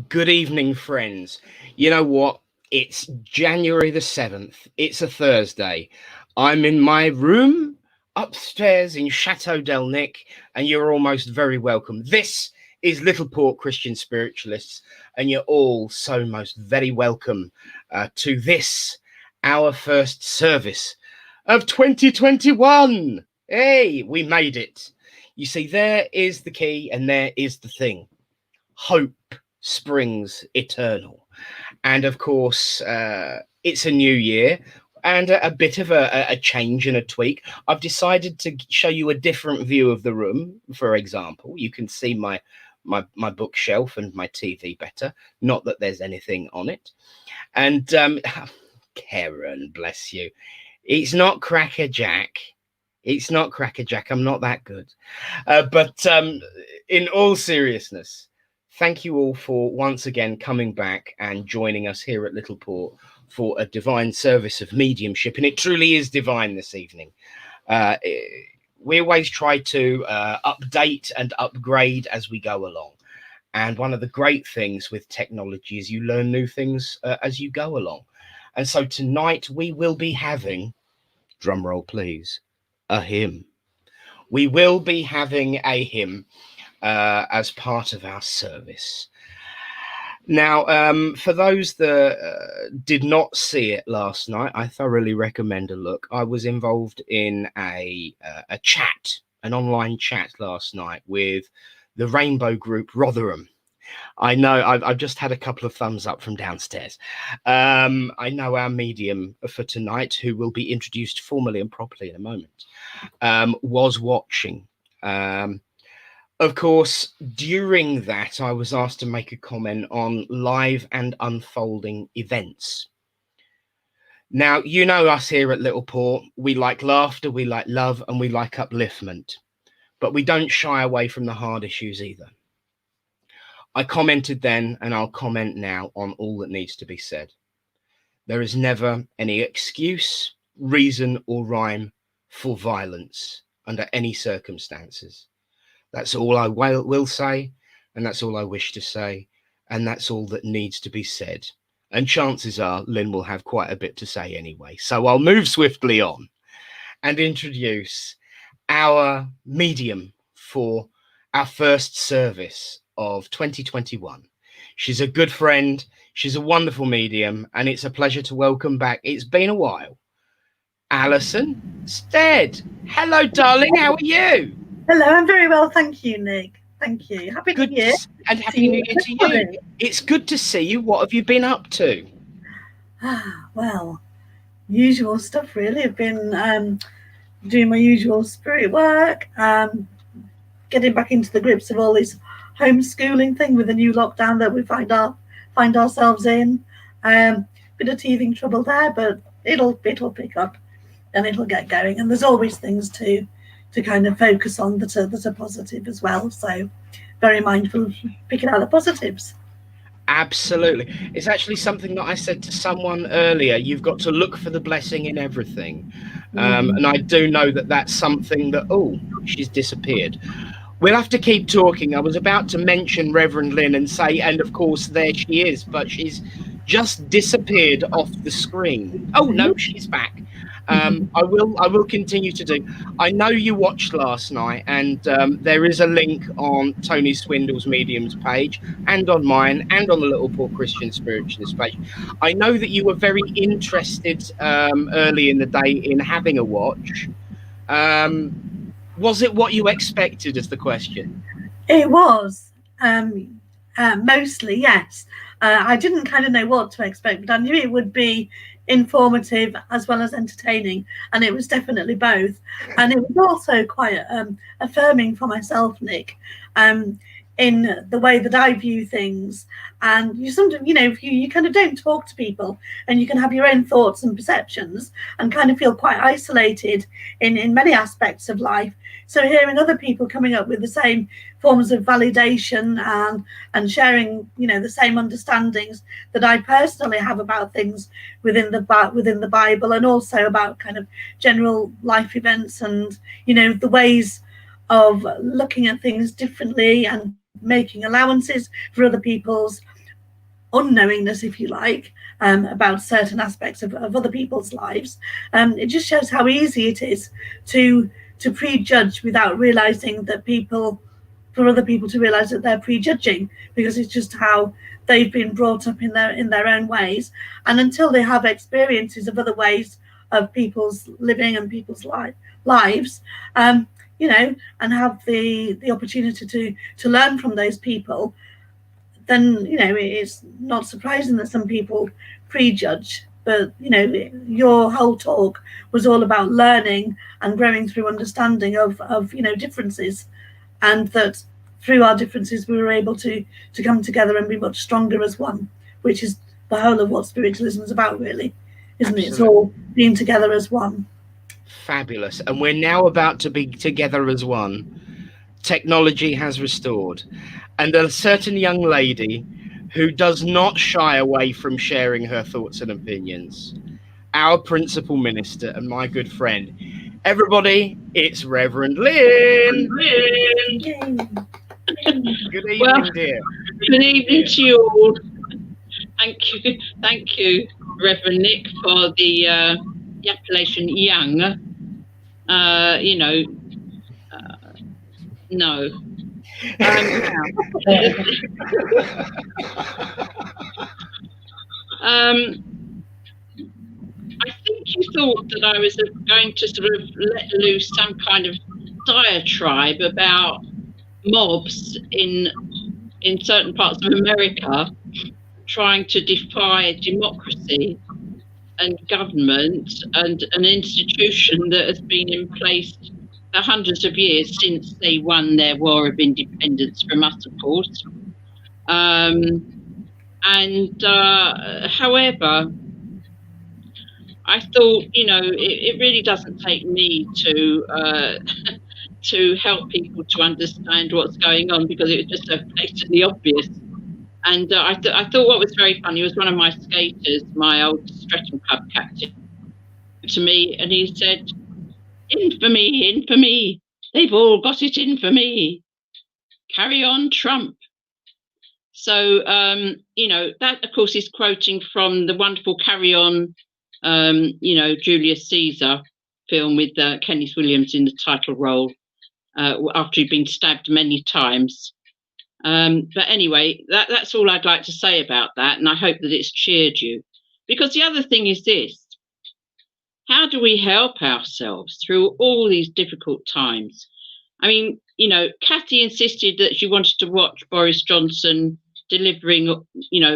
Good evening, friends. You know what? It's January the 7th. It's a Thursday. I'm in my room upstairs in Chateau del Nic, and you're almost very welcome. This is Littleport Christian Spiritualists, and you're all so most very welcome to this, our first service of 2021. Hey, we made it. You see, there is the key, and there is the thing. Hope springs eternal. And of course, it's a new year and a bit of a change and a tweak. I've decided to show you a different view of the room. For example, you can see my bookshelf and my TV better. Not that there's anything on it. And Karen, bless you. It's not Cracker Jack. It's not Cracker Jack. I'm not that good. But in all seriousness, thank you all for once again coming back and joining us here at Littleport for a divine service of mediumship. And it truly is divine this evening. We always try to update and upgrade as we go along. And one of the great things with technology is you learn new things as you go along. And so tonight we will be having, drum roll please, a hymn. We will be having a hymn as part of our service. Now, for those that did not see it last night, I thoroughly recommend a look. I was involved in a chat, an online chat last night with the Rainbow Group Rotherham. I know I've just had a couple of thumbs up from downstairs. I know our medium for tonight, who will be introduced formally and properly in a moment, was watching. Of course, during that, I was asked to make a comment on live and unfolding events. Now, you know us here at Littleport. We like laughter, we like love, and we like upliftment. But we don't shy away from the hard issues either. I commented then, and I'll comment now on all that needs to be said. There is never any excuse, reason, or rhyme for violence under any circumstances. That's all I will say, and that's all I wish to say, and that's all that needs to be said. And chances are Lynn will have quite a bit to say anyway. So I'll move swiftly on and introduce our medium for our first service of 2021. She's a good friend. She's a wonderful medium, and it's a pleasure to welcome back. It's been a while. Alison Aaron-Stead. Hello, darling. How are you? Hello, I'm very well, thank you, Nick. Thank you. Happy New Year. And Happy New Year to you. It's good to see you. What have you been up to? Well, usual stuff, really. I've been doing my usual spirit work, getting back into the grips of all this homeschooling thing with the new lockdown that we find ourselves in. Bit of teething trouble there, but it'll pick up and it'll get going. And there's always things to kind of focus on that are positive as well. So very mindful of picking out the positives. Absolutely. It's actually something that I said to someone earlier. You've got to look for the blessing in everything. And I do know that that's something that, she's disappeared. We'll have to keep talking. I was about to mention Reverend Lynn and say, and of course there she is, but she's just disappeared off the screen. Oh no, she's back. I will continue to do. I know you watched last night, and there is a link on Tony Swindle's Medium's page, and on mine, and on the Littleport Christian Spiritualists page. I know that you were very interested early in the day in having a watch. Was it what you expected? Is the question. It was mostly, yes. I didn't kind of know what to expect, but I knew it would be informative as well as entertaining, and it was definitely both. And it was also quite affirming for myself, Nick, in the way that I view things. And you sometimes, you kind of don't talk to people, and you can have your own thoughts and perceptions and kind of feel quite isolated in many aspects of life. So hearing other people coming up with the same forms of validation and sharing, the same understandings that I personally have about things within the Bible, and also about kind of general life events, and the ways of looking at things differently and making allowances for other people's unknowingness, if you like, about certain aspects of other people's lives. It just shows how easy it is to prejudge without realizing that for other people to realize that they're prejudging, because it's just how they've been brought up in their own ways. And until they have experiences of other ways of people's living and people's lives, and have the opportunity to learn from those people, then it's not surprising that some people prejudge. But your whole talk was all about learning and growing through understanding of differences, and that through our differences we were able to come together and be much stronger as one, which is the whole of what spiritualism is about, really, isn't it? It's all being together as one. Fabulous. And we're now about to be together as one. Technology has restored, and a certain young lady who does not shy away from sharing her thoughts and opinions, our principal minister and my good friend. Everybody, it's Reverend Lynn. Good evening, dear. Good evening to you all. Thank you, Reverend Nick, for the appellation young. No. I think you thought that I was going to sort of let loose some kind of diatribe about mobs in certain parts of America trying to defy democracy and government and an institution that has been in place for hundreds of years since they won their war of independence from us, of course. However, I thought, it really doesn't take me to to help people to understand what's going on, because it was just so blatantly obvious. And I thought what was very funny was one of my skaters, my old stretching club captain, to me, and he said, "Infamy, infamy, they've all got it in for me. Carry on, Trump." So, that, of course, is quoting from the wonderful Carry On, Julius Caesar film with Kenneth Williams in the title role, after he'd been stabbed many times. But anyway, that's all I'd like to say about that, and I hope that it's cheered you. Because the other thing is this: how do we help ourselves through all these difficult times? I mean, Kathy insisted that she wanted to watch Boris Johnson delivering,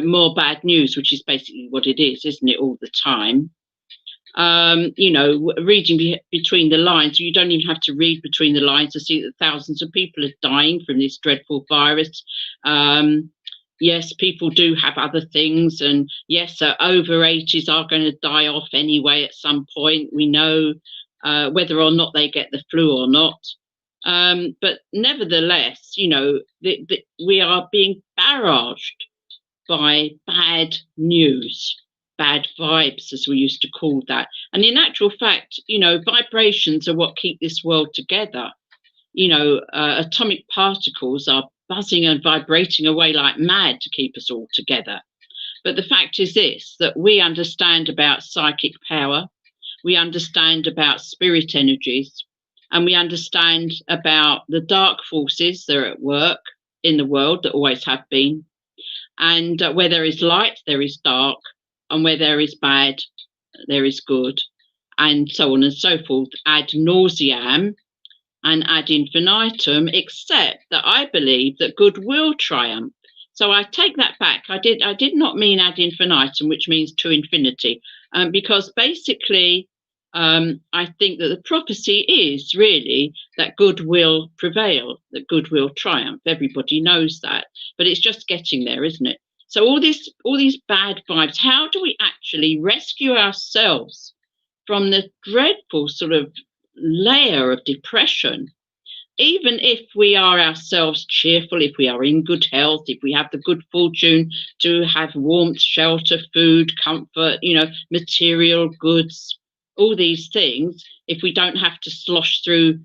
more bad news, which is basically what it is, isn't it, all the time? Reading between the lines. You don't even have to read between the lines to see that thousands of people are dying from this dreadful virus. Yes, people do have other things, and yes, over 80s are going to die off anyway at some point. We know whether or not they get the flu or not. But nevertheless, we are being barraged by bad news, bad vibes, as we used to call that. And in actual fact, vibrations are what keep this world together. Atomic particles are buzzing and vibrating away like mad to keep us all together. But the fact is this, that we understand about psychic power, we understand about spirit energies, and we understand about the dark forces that are at work in the world, that always have been. And where there is light, there is dark, and where there is bad, there is good, and so on and so forth, ad nauseam and ad infinitum, except that I believe that good will triumph. So I take that back. I did not mean ad infinitum, which means to infinity. because basically, I think that the prophecy is really that good will prevail, that good will triumph. Everybody knows that, but it's just getting there, isn't it? So all these bad vibes, how do we actually rescue ourselves from the dreadful sort of layer of depression? Even if we are ourselves cheerful, if we are in good health, if we have the good fortune to have warmth, shelter, food, comfort, material goods, all these things, if we don't have to slosh through,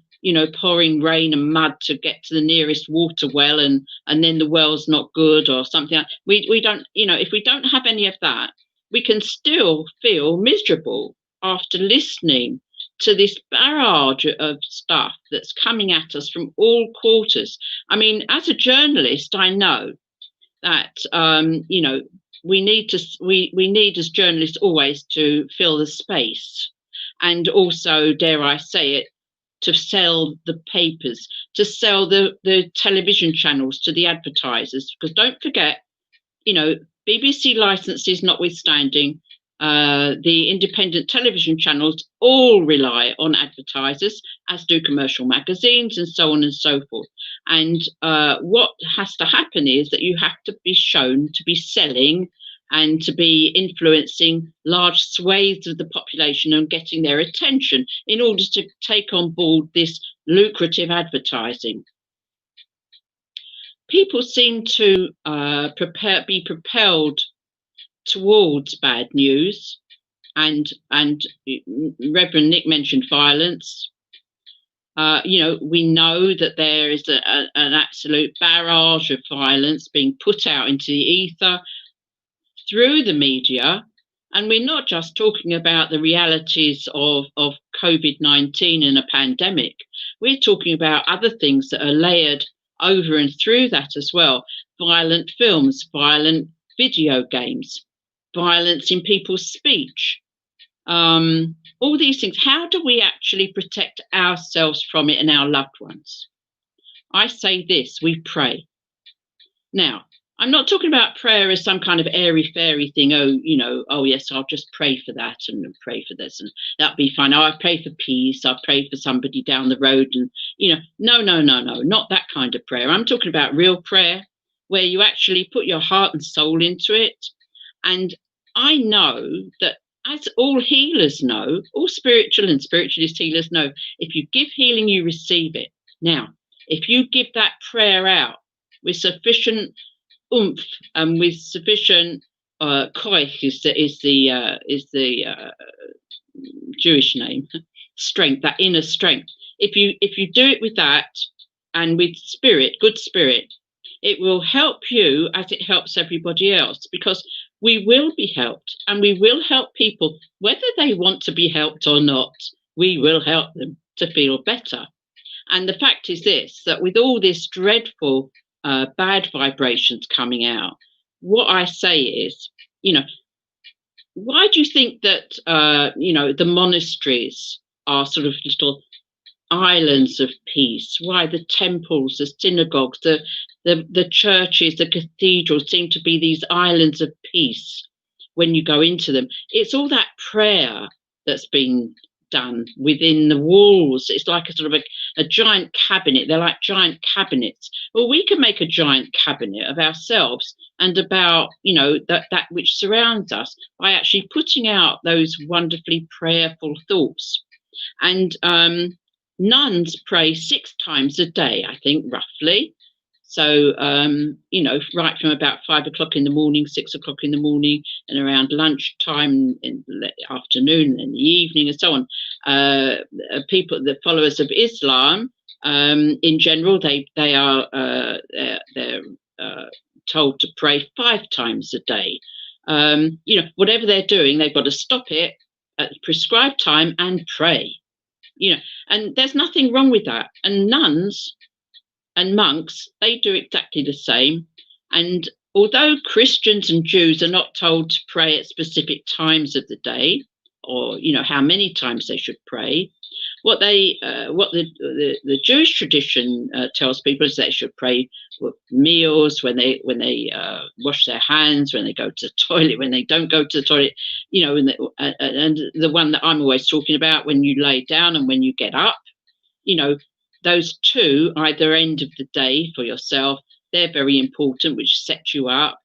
pouring rain and mud to get to the nearest water well, and then the well's not good or something, we don't, if we don't have any of that, we can still feel miserable after listening to this barrage of stuff that's coming at us from all quarters. I mean, as a journalist, I know that we need as journalists always to fill the space, and also, dare I say it, to sell the papers, to sell the television channels to the advertisers. Because don't forget, BBC licenses notwithstanding, the independent television channels all rely on advertisers, as do commercial magazines and so on and so forth. And what has to happen is that you have to be shown to be selling and to be influencing large swathes of the population and getting their attention in order to take on board this lucrative advertising. People seem to be propelled towards bad news, and Reverend Nick mentioned violence. We know that there is an absolute barrage of violence being put out into the ether through the media, and we're not just talking about the realities of COVID-19 and a pandemic. We're talking about other things that are layered over and through that as well. Violent films, violent video games, violence in people's speech, all these things. How do we actually protect ourselves from it and our loved ones? I say this: we pray. Now, I'm not talking about prayer as some kind of airy-fairy thing. Oh yes, I'll just pray for that and pray for this and that'll be fine. Oh, I pray for peace. I pray for somebody down the road, and no, not that kind of prayer. I'm talking about real prayer, where you actually put your heart and soul into it. And I know that, as all healers know, all spiritual and spiritualist healers know, if you give healing, you receive it. Now, if you give that prayer out with sufficient oomph and with sufficient koich is the Jewish name, strength, that inner strength. If you do it with that and with spirit, good spirit, it will help you as it helps everybody else, because we will be helped, and we will help people whether they want to be helped or not. We will help them to feel better. And the fact is this, that with all this dreadful bad vibrations coming out, what I say is, why do you think that the monasteries are sort of little islands of peace? Why the temples, the synagogues, the churches, the cathedrals seem to be these islands of peace when you go into them? It's all that prayer that's been done within the walls. It's like a sort of a giant cabinet. They're like giant cabinets. Well, we can make a giant cabinet of ourselves and about that which surrounds us by actually putting out those wonderfully prayerful thoughts. And nuns pray 6 times a day, I think, roughly. So, right from about 5 o'clock in the morning, 6 o'clock in the morning, and around lunchtime in the afternoon and the evening and so on. People, the followers of Islam, in general, they are they're told to pray 5 times a day. Whatever they're doing, they've got to stop it at prescribed time and pray. And there's nothing wrong with that. And nuns and monks, they do exactly the same. And although Christians and Jews are not told to pray at specific times of the day, or how many times they should pray, what the Jewish tradition tells people is they should pray with meals, when they wash their hands, when they go to the toilet, when they don't go to the toilet, you know, and the one that I'm always talking about, when you lay down and when you get up, you know, those two, either end of the day for yourself, they're very important, which sets you up.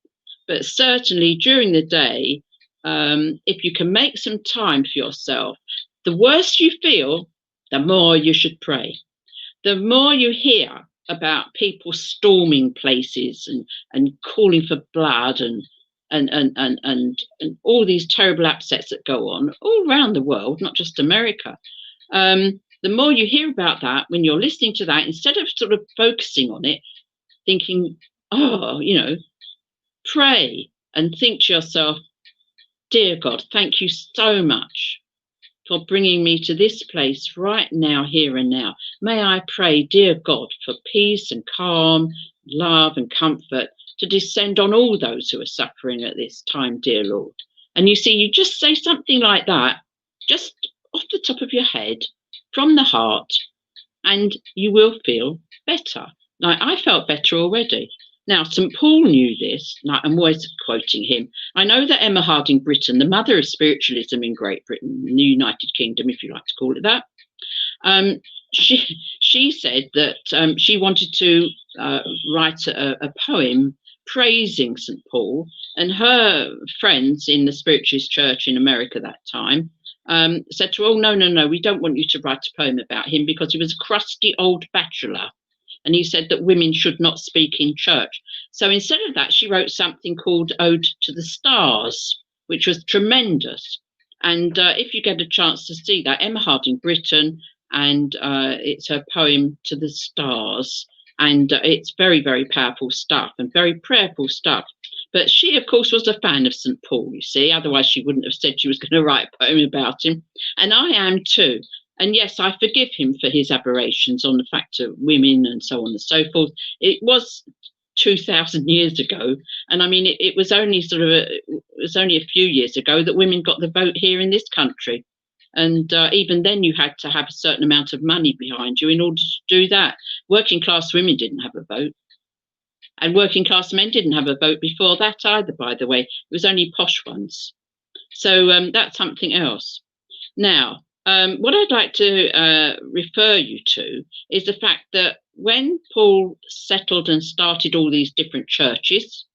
But certainly during the day, if you can make some time for yourself, the worse you feel, the more you should pray. The more you hear about people storming places and calling for blood and all these terrible upsets that go on all around the world, not just America, the more you hear about that, when you're listening to that, instead of sort of focusing on it, thinking, oh, you know, pray and think to yourself, dear God, thank you so much for bringing me to this place right now, here and now. May I pray, dear God, for peace and calm, love and comfort to descend on all those who are suffering at this time, dear Lord. And you see, you just say something like that, just off the top of your head, from the heart, and you will feel better. Like, I felt better already. Now, St. Paul knew this. Like, I'm always quoting him. I know that Emma Harding Britten, the mother of spiritualism in Great Britain, the United Kingdom, if you like to call it that, she said that she wanted to write a poem praising St. Paul, and her friends in the Spiritualist church in America that time said to her, oh, no, we don't want you to write a poem about him because he was a crusty old bachelor. And he said that women should not speak in church. So instead of that, she wrote something called Ode to the Stars, which was tremendous. And if you get a chance to see that, Emma Harding Britten, and it's her poem To the Stars. And it's very, very powerful stuff and very prayerful stuff. But she, of course, was a fan of St. Paul, you see. Otherwise, she wouldn't have said she was going to write a poem about him. And I am too. And yes, I forgive him for his aberrations on the fact of women and so on and so forth. It was 2,000 years ago. And I mean, it was only a few years ago that women got the vote here in this country. And even then you had to have a certain amount of money behind you in order to do that. Working class women didn't have a vote. And working class men didn't have a vote before that either, by the way. It was only posh ones. So that's something else. Now, what I'd like to refer you to is the fact that when Paul settled and started all these different churches,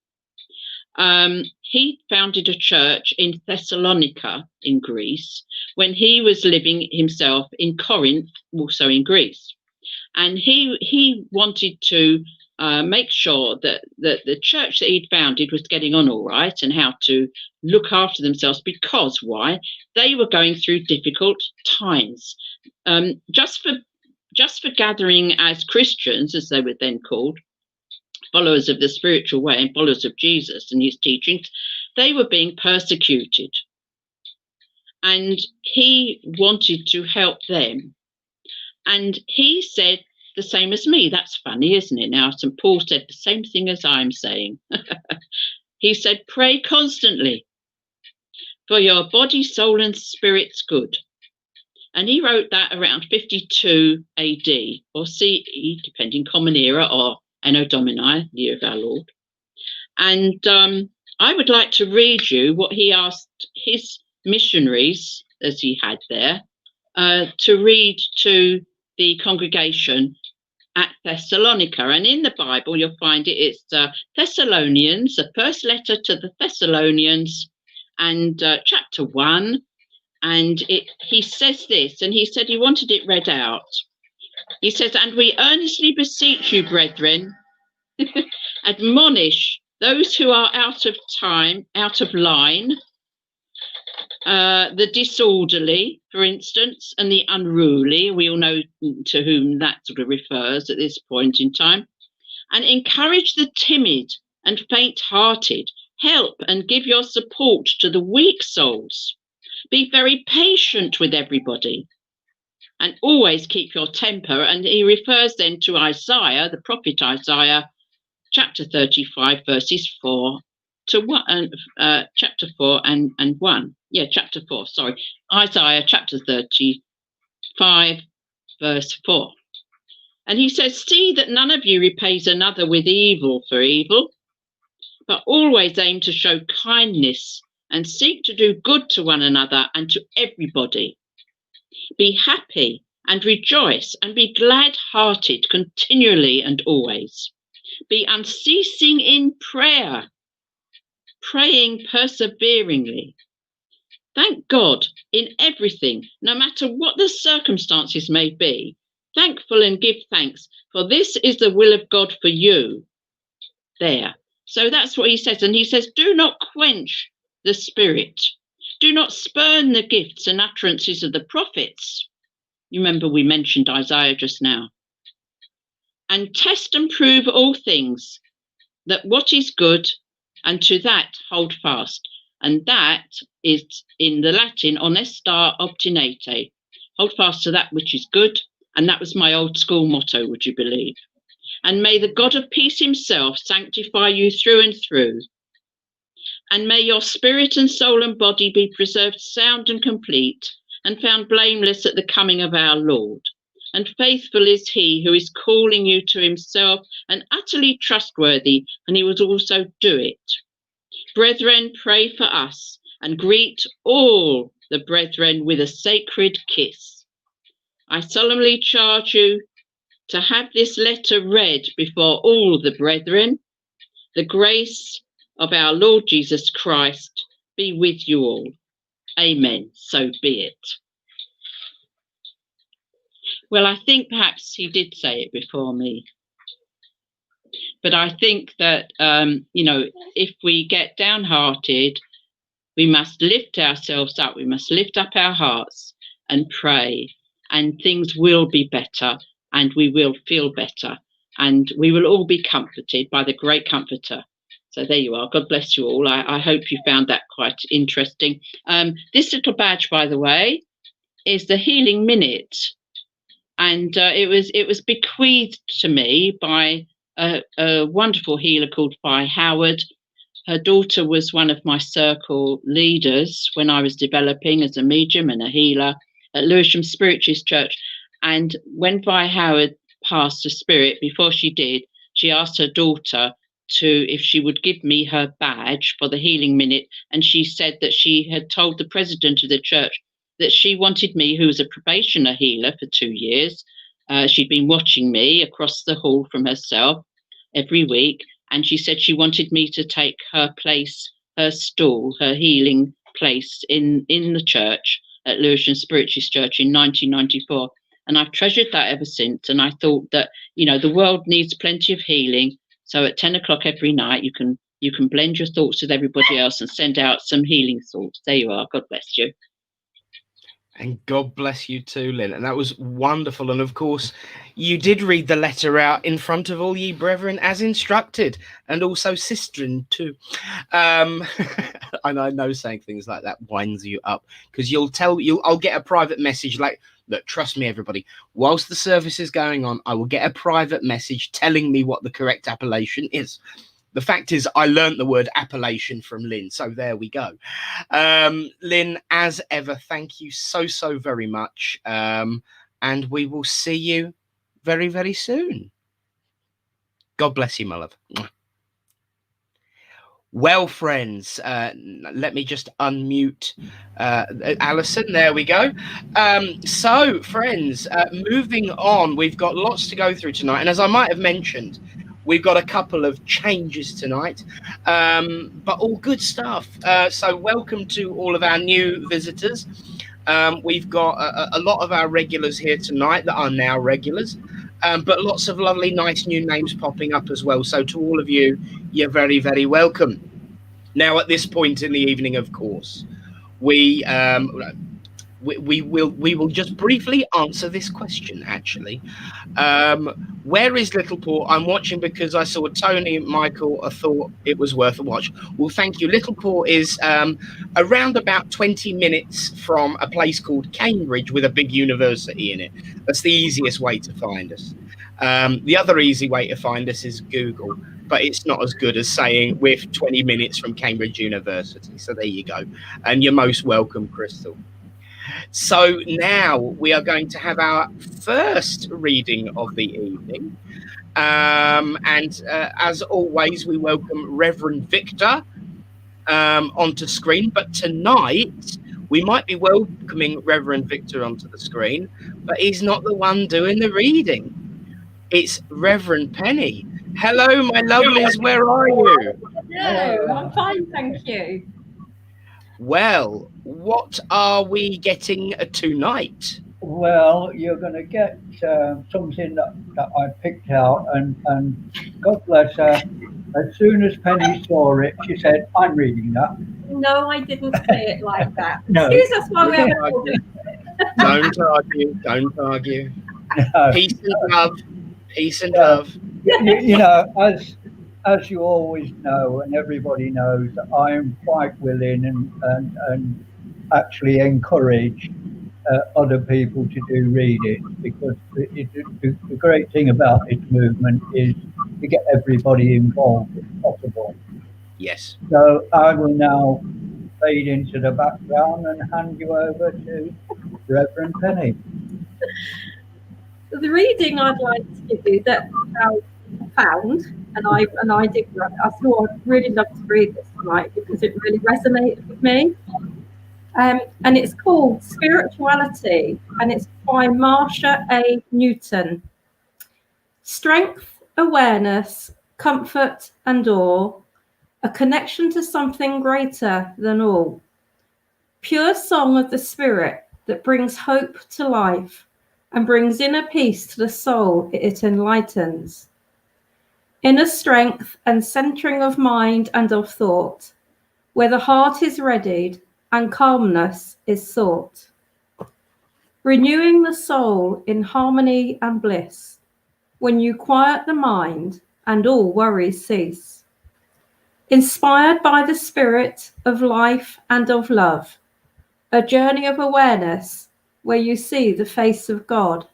he founded a church in Thessalonica in Greece when he was living himself in Corinth, also in Greece. And he wanted to make sure that the church that he'd founded was getting on all right and how to look after themselves, because why? They were going through difficult times. Just for gathering as Christians, as they were then called, followers of the spiritual way and followers of Jesus and his teachings, they were being persecuted. And he wanted to help them. And he said the same as me. That's funny, isn't it? Now, St. Paul said the same thing as I'm saying. He said, pray constantly for your body, soul and spirit's good. And he wrote that around 52 AD or CE, depending, Common Era or Anno Domini, year of our Lord. And I would like to read you what he asked his missionaries, as he had there, to read to the congregation at Thessalonica. And in the Bible, you'll find it's Thessalonians, the first letter to the Thessalonians, and chapter 1. And he says this, and he said he wanted it read out. He says, and we earnestly beseech you, brethren, admonish those who are out of time, out of line, the disorderly, for instance, and the unruly. We all know to whom that sort of refers at this point in time. And encourage the timid and faint-hearted. Help and give your support to the weak souls. Be very patient with everybody. And always keep your temper. And he refers then to Isaiah, the prophet Isaiah, chapter 35, verses 4 to 1, chapter 4 and 1. Yeah, chapter 4, sorry. Isaiah chapter 35, verse 4. And he says, see that none of you repays another with evil for evil, but always aim to show kindness and seek to do good to one another and to everybody. Be happy and rejoice and be glad-hearted continually and always. Be unceasing in prayer, praying perseveringly. Thank God in everything, no matter what the circumstances may be. Thankful and give thanks, for this is the will of God for you. There. So that's what he says. And he says, do not quench the spirit. Do not spurn the gifts and utterances of the prophets. You remember we mentioned Isaiah just now. And test and prove all things, that what is good, and to that hold fast. And that is in the Latin, honesta obtinete. Hold fast to that which is good. And that was my old school motto, would you believe? And may the God of peace himself sanctify you through and through. And may your spirit and soul and body be preserved sound and complete, and found blameless at the coming of our Lord. And faithful is he who is calling you to himself, and utterly trustworthy, and he will also do it. Brethren, pray for us, and greet all the brethren with a sacred kiss. I solemnly charge you to have this letter read before all the brethren. The grace of our Lord Jesus Christ be with you all. Amen. So be it. Well, I think perhaps he did say it before me. But I think that, if we get downhearted, we must lift ourselves up. We must lift up our hearts and pray, and things will be better, and we will feel better, and we will all be comforted by the great comforter. So there you are. God bless you all. I hope you found that quite interesting. This little badge, by the way, is the Healing Minute. And it was bequeathed to me by a wonderful healer called Vi Howard. Her daughter was one of my circle leaders when I was developing as a medium and a healer at Lewisham Spiritualist Church. And when Vi Howard passed to spirit, before she did, she asked her daughter if she would give me her badge for the Healing Minute. And she said that she had told the president of the church that she wanted me, who was a probationer healer for 2 years. She'd been watching me across the hall from herself every week. And she said she wanted me to take her place, her stall, her healing place in the church at Lewisham Spiritualist Church in 1994. And I've treasured that ever since. And I thought that, the world needs plenty of healing. So at 10 o'clock every night, you can blend your thoughts with everybody else and send out some healing thoughts. There you are. God bless you. And God bless you too, Lynn. And that was wonderful. And of course, you did read the letter out in front of all ye brethren as instructed, and also sistren too. And I know saying things like that winds you up, because I'll get a private message like, look, trust me, everybody, whilst the service is going on, I will get a private message telling me what the correct appellation is. The fact is, I learned the word appellation from Lynn. So there we go. Lynn, as ever, thank you so very much. And we will see you very, very soon. God bless you, my love. Well, friends, let me just unmute Alison. There we go. So, friends, moving on, we've got lots to go through tonight. And as I might have mentioned, we've got a couple of changes tonight, but all good stuff. So welcome to all of our new visitors. We've got a lot of our regulars here tonight that are now regulars, but lots of lovely, nice new names popping up as well. So to all of you, you're very, very welcome. Now, at this point in the evening, of course, we will just briefly answer this question, actually. Where is Littleport? I'm watching because I saw Tony and Michael. I thought it was worth a watch. Well, thank you. Littleport is around about 20 minutes from a place called Cambridge with a big university in it. That's the easiest way to find us. The other easy way to find us is Google, but it's not as good as saying we're 20 minutes from Cambridge University. So there you go. And you're most welcome, Crystal. So now we are going to have our first reading of the evening. And as always, we welcome Reverend Victor onto screen. But tonight, we might be welcoming Reverend Victor onto the screen, but he's not the one doing the reading. It's Reverend Penny. Hello, my lovelies. Where are you? Hello, I'm fine, thank you. Well, what are we getting tonight? Well, you're going to get something that I picked out, and God bless her. As soon as Penny saw it, she said, "I'm reading that." No, I didn't say it like that. No. Excuse us while we have a Don't argue. Don't argue. No. Peace and love. Peace and love. You know, as you always know, and everybody knows, that I am quite willing and actually encourage other people to do reading, because the great thing about this movement is to get everybody involved if possible. Yes. So I will now fade into the background and hand you over to Reverend Penny. The reading I'd like to give you that I found, and I did. I thought I'd really love to read this tonight because it really resonated with me. And it's called Spirituality, and it's by Marsha A. Newton. Strength, awareness, comfort, and awe, a connection to something greater than all. Pure song of the spirit that brings hope to life and brings inner peace to the soul it enlightens. Inner strength and centering of mind and of thought, where the heart is readied and calmness is sought. Renewing the soul in harmony and bliss, when you quiet the mind and all worries cease. Inspired by the spirit of life and of love, a journey of awareness where you see the face of God.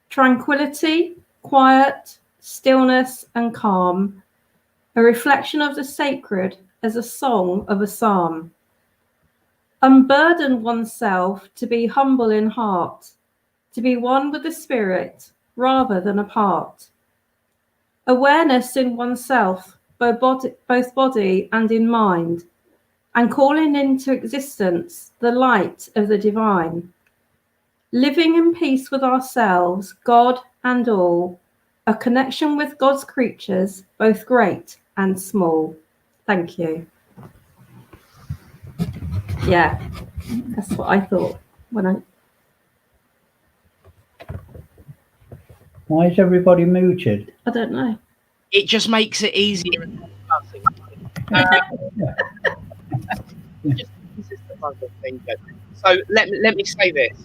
Tranquility, quiet, stillness and calm, a reflection of the sacred as a song of a psalm. Unburden oneself to be humble in heart, to be one with the spirit rather than apart. Awareness in oneself, both body and in mind, and calling into existence the light of the divine. Living in peace with ourselves, God and all, a connection with God's creatures, both great and small. Thank you. Yeah, that's what I thought when I... Why is everybody muted? I don't know. It just makes it easier. So let me say this.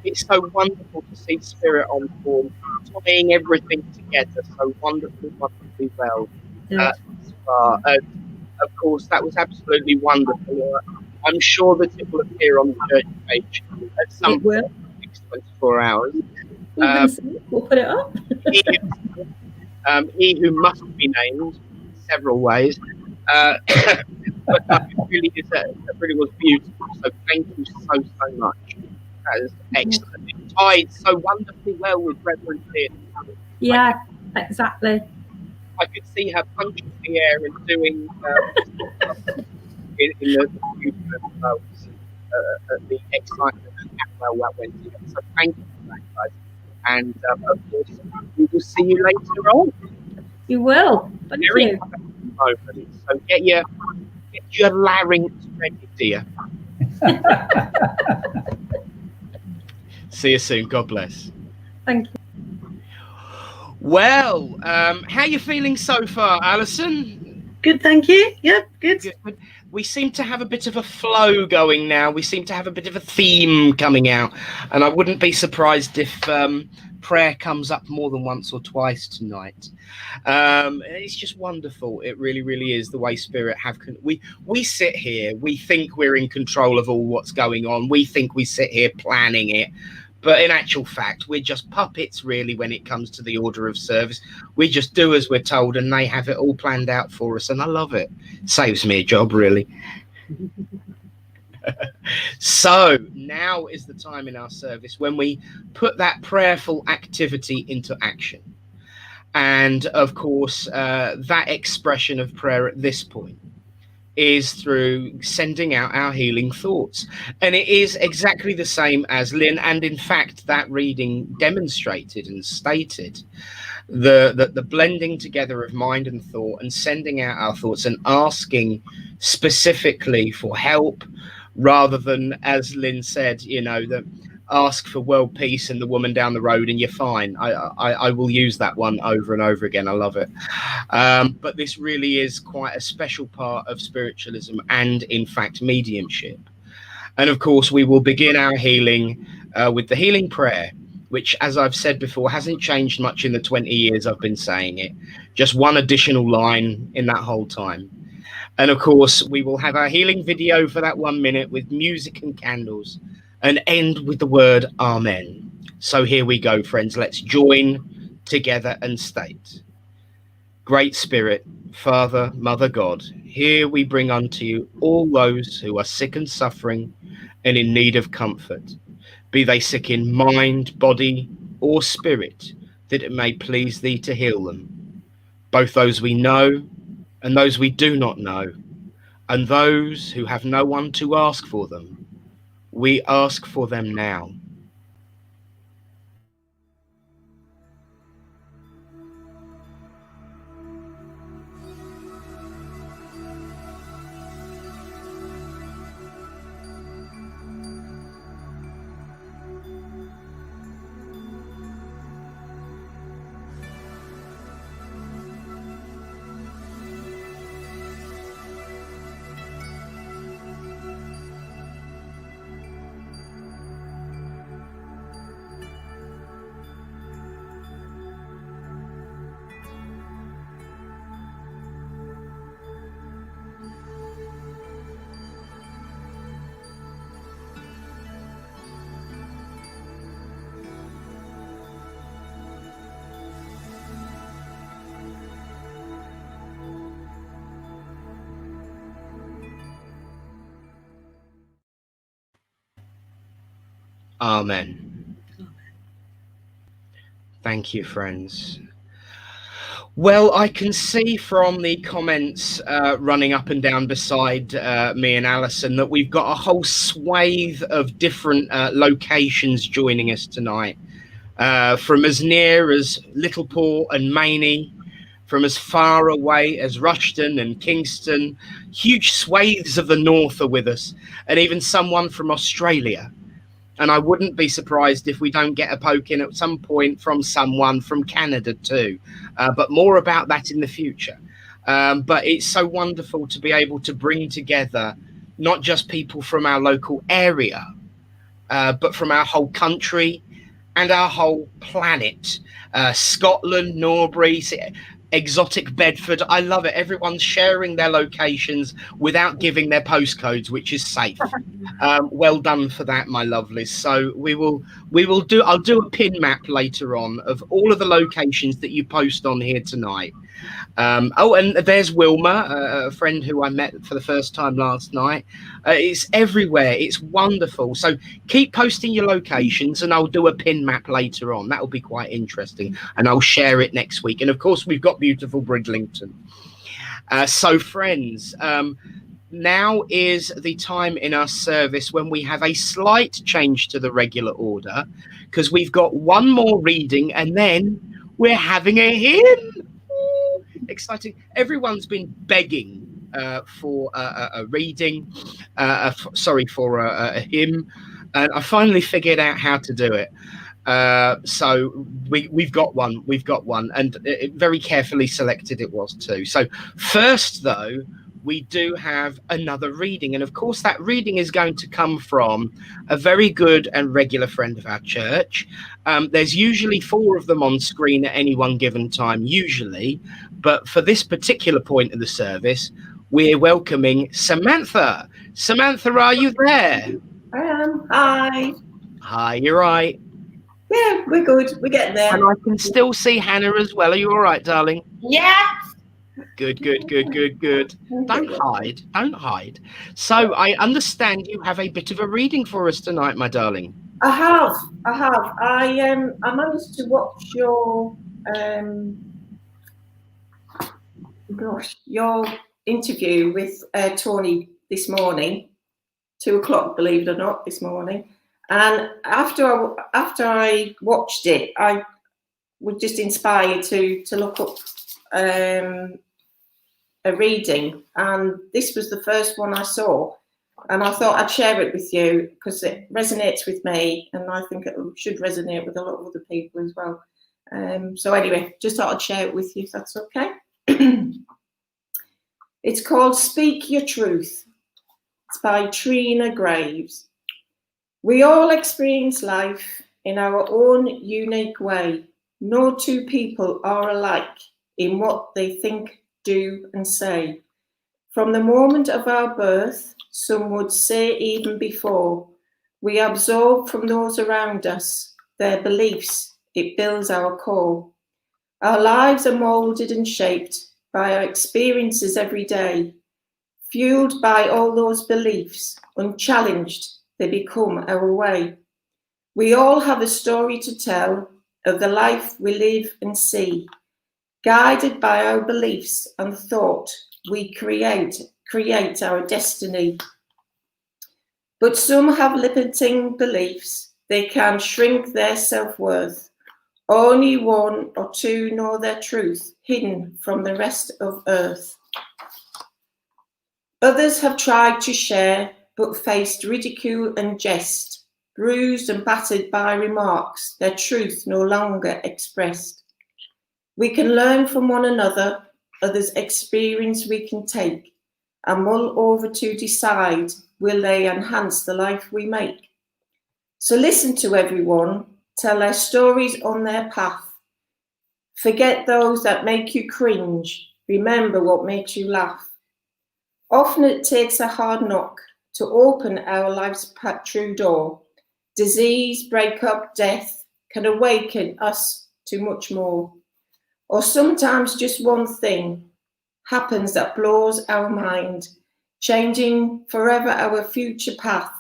It's so wonderful to see Spirit on board, tying everything together so wonderfully well. Yeah. Of course, that was absolutely wonderful. I'm sure that it will appear on the church page at some point in the next 24 hours. We'll put it up. He who must be named several ways. But no, it really was beautiful. So thank you so much. That is excellent. It tied so wonderfully well with Reverend Lynn. Yeah, exactly. I could see her punching the air and doing in the future the excitement and how well that went together. So thank you for that, guys. And of course, we will see you later on. You will. Thank you. Moment. So get your larynx ready, dear. See you soon. God bless. Thank you. Well, how are you feeling so far, Alison? Good, thank you. Yep, good. Good. We seem to have a bit of a flow going now. We seem to have a bit of a theme coming out. And I wouldn't be surprised if prayer comes up more than once or twice tonight. It's just wonderful. It really, really is the way Spirit have. We sit here. We think we're in control of all what's going on. We think we sit here planning it. But in actual fact, we're just puppets, really, when it comes to the order of service. We just do as we're told, and they have it all planned out for us. And I love it. Saves me a job, really. So now is the time in our service when we put that prayerful activity into action. And of course, that expression of prayer at this point is through sending out our healing thoughts. And it is exactly the same as Lynn, and in fact, that reading demonstrated and stated the blending together of mind and thought, and sending out our thoughts and asking specifically for help, rather than, as Lynn said, that ask for world peace and the woman down the road and you're fine. I will use that one over and over again. I love it. But this really is quite a special part of spiritualism and, in fact, mediumship. And of course, we will begin our healing with the healing prayer, which, as I've said before, hasn't changed much in the 20 years I've been saying it. Just one additional line in that whole time. And of course, we will have our healing video for that 1 minute with music and candles, and end with the word Amen. So here we go, friends. Let's join together and state. Great Spirit, Father, Mother God, here we bring unto you all those who are sick and suffering and in need of comfort, be they sick in mind, body, or spirit, that it may please thee to heal them, both those we know and those we do not know, and those who have no one to ask for them. We ask for them now. Amen. Thank you, friends. Well, I can see from the comments running up and down beside me and Alison that we've got a whole swathe of different locations joining us tonight. From as near as Littleport and Maney, from as far away as Rushden and Kingston. Huge swathes of the north are with us, and even someone from Australia. And I wouldn't be surprised if we don't get a poke in at some point from someone from Canada too. But more about that in the future. But it's so wonderful to be able to bring together not just people from our local area, but from our whole country and our whole planet. Scotland, Norbury, exotic Bedford. I love it. Everyone's sharing their locations without giving their postcodes, which is safe. Well done for that, my lovelies. So I'll do a pin map later on of all of the locations that you post on here tonight. Oh, and there's Wilma, a friend who I met for the first time last night. It's everywhere. It's wonderful. So keep posting your locations, and I'll do a pin map later on. That'll be quite interesting, and I'll share it next week. And of course, we've got beautiful Bridlington. So friends, now is the time in our service when we have a slight change to the regular order, because we've got one more reading, and then we're having a hymn. Exciting. Everyone's been begging for a reading, for a hymn, and I finally figured out how to do it. So we've got one, and very carefully selected it was too. So first, though, we do have another reading, and of course that reading is going to come from a very good and regular friend of our church. There's usually 4 of them on screen at any one given time, usually, but for this particular point of the service, we're welcoming Samantha. Samantha, are you there? I am. Hi. Hi, you're right. Yeah, we're good. We're getting there. And I can still see Hannah as well. Are you all right, darling? Yeah. Good. Don't hide. So I understand you have a bit of a reading for us tonight, my darling. I have. I managed to watch your your interview with Tony this morning, 2:00, believe it or not, this morning. And after I watched it, I was just inspired to look up a reading, and this was the first one I saw, and I thought I'd share it with you because it resonates with me, and I think it should resonate with a lot of other people as well. So anyway, just thought I'd share it with you if that's okay. It's called Speak Your Truth. It's by Trina Graves. We all experience life in our own unique way. No two people are alike in what they think, do and say. From the moment of our birth, some would say even before, we absorb from those around us their beliefs. It builds our core. Our lives are moulded and shaped by our experiences every day. Fueled by all those beliefs, unchallenged, they become our way. We all have a story to tell of the life we live and see. Guided by our beliefs and thought, we create our destiny. But some have limiting beliefs. They can shrink their self-worth. Only one or two know their truth, hidden from the rest of earth. Others have tried to share, but faced ridicule and jest, bruised and battered by remarks, their truth no longer expressed. We can learn from one another, others' experience we can take, and mull over to decide, will they enhance the life we make? So listen to everyone, tell their stories on their path. Forget those that make you cringe, remember what makes you laugh. Often it takes a hard knock to open our life's true door. Disease, breakup, death can awaken us to much more. Or sometimes just one thing happens that blows our mind, changing forever our future path,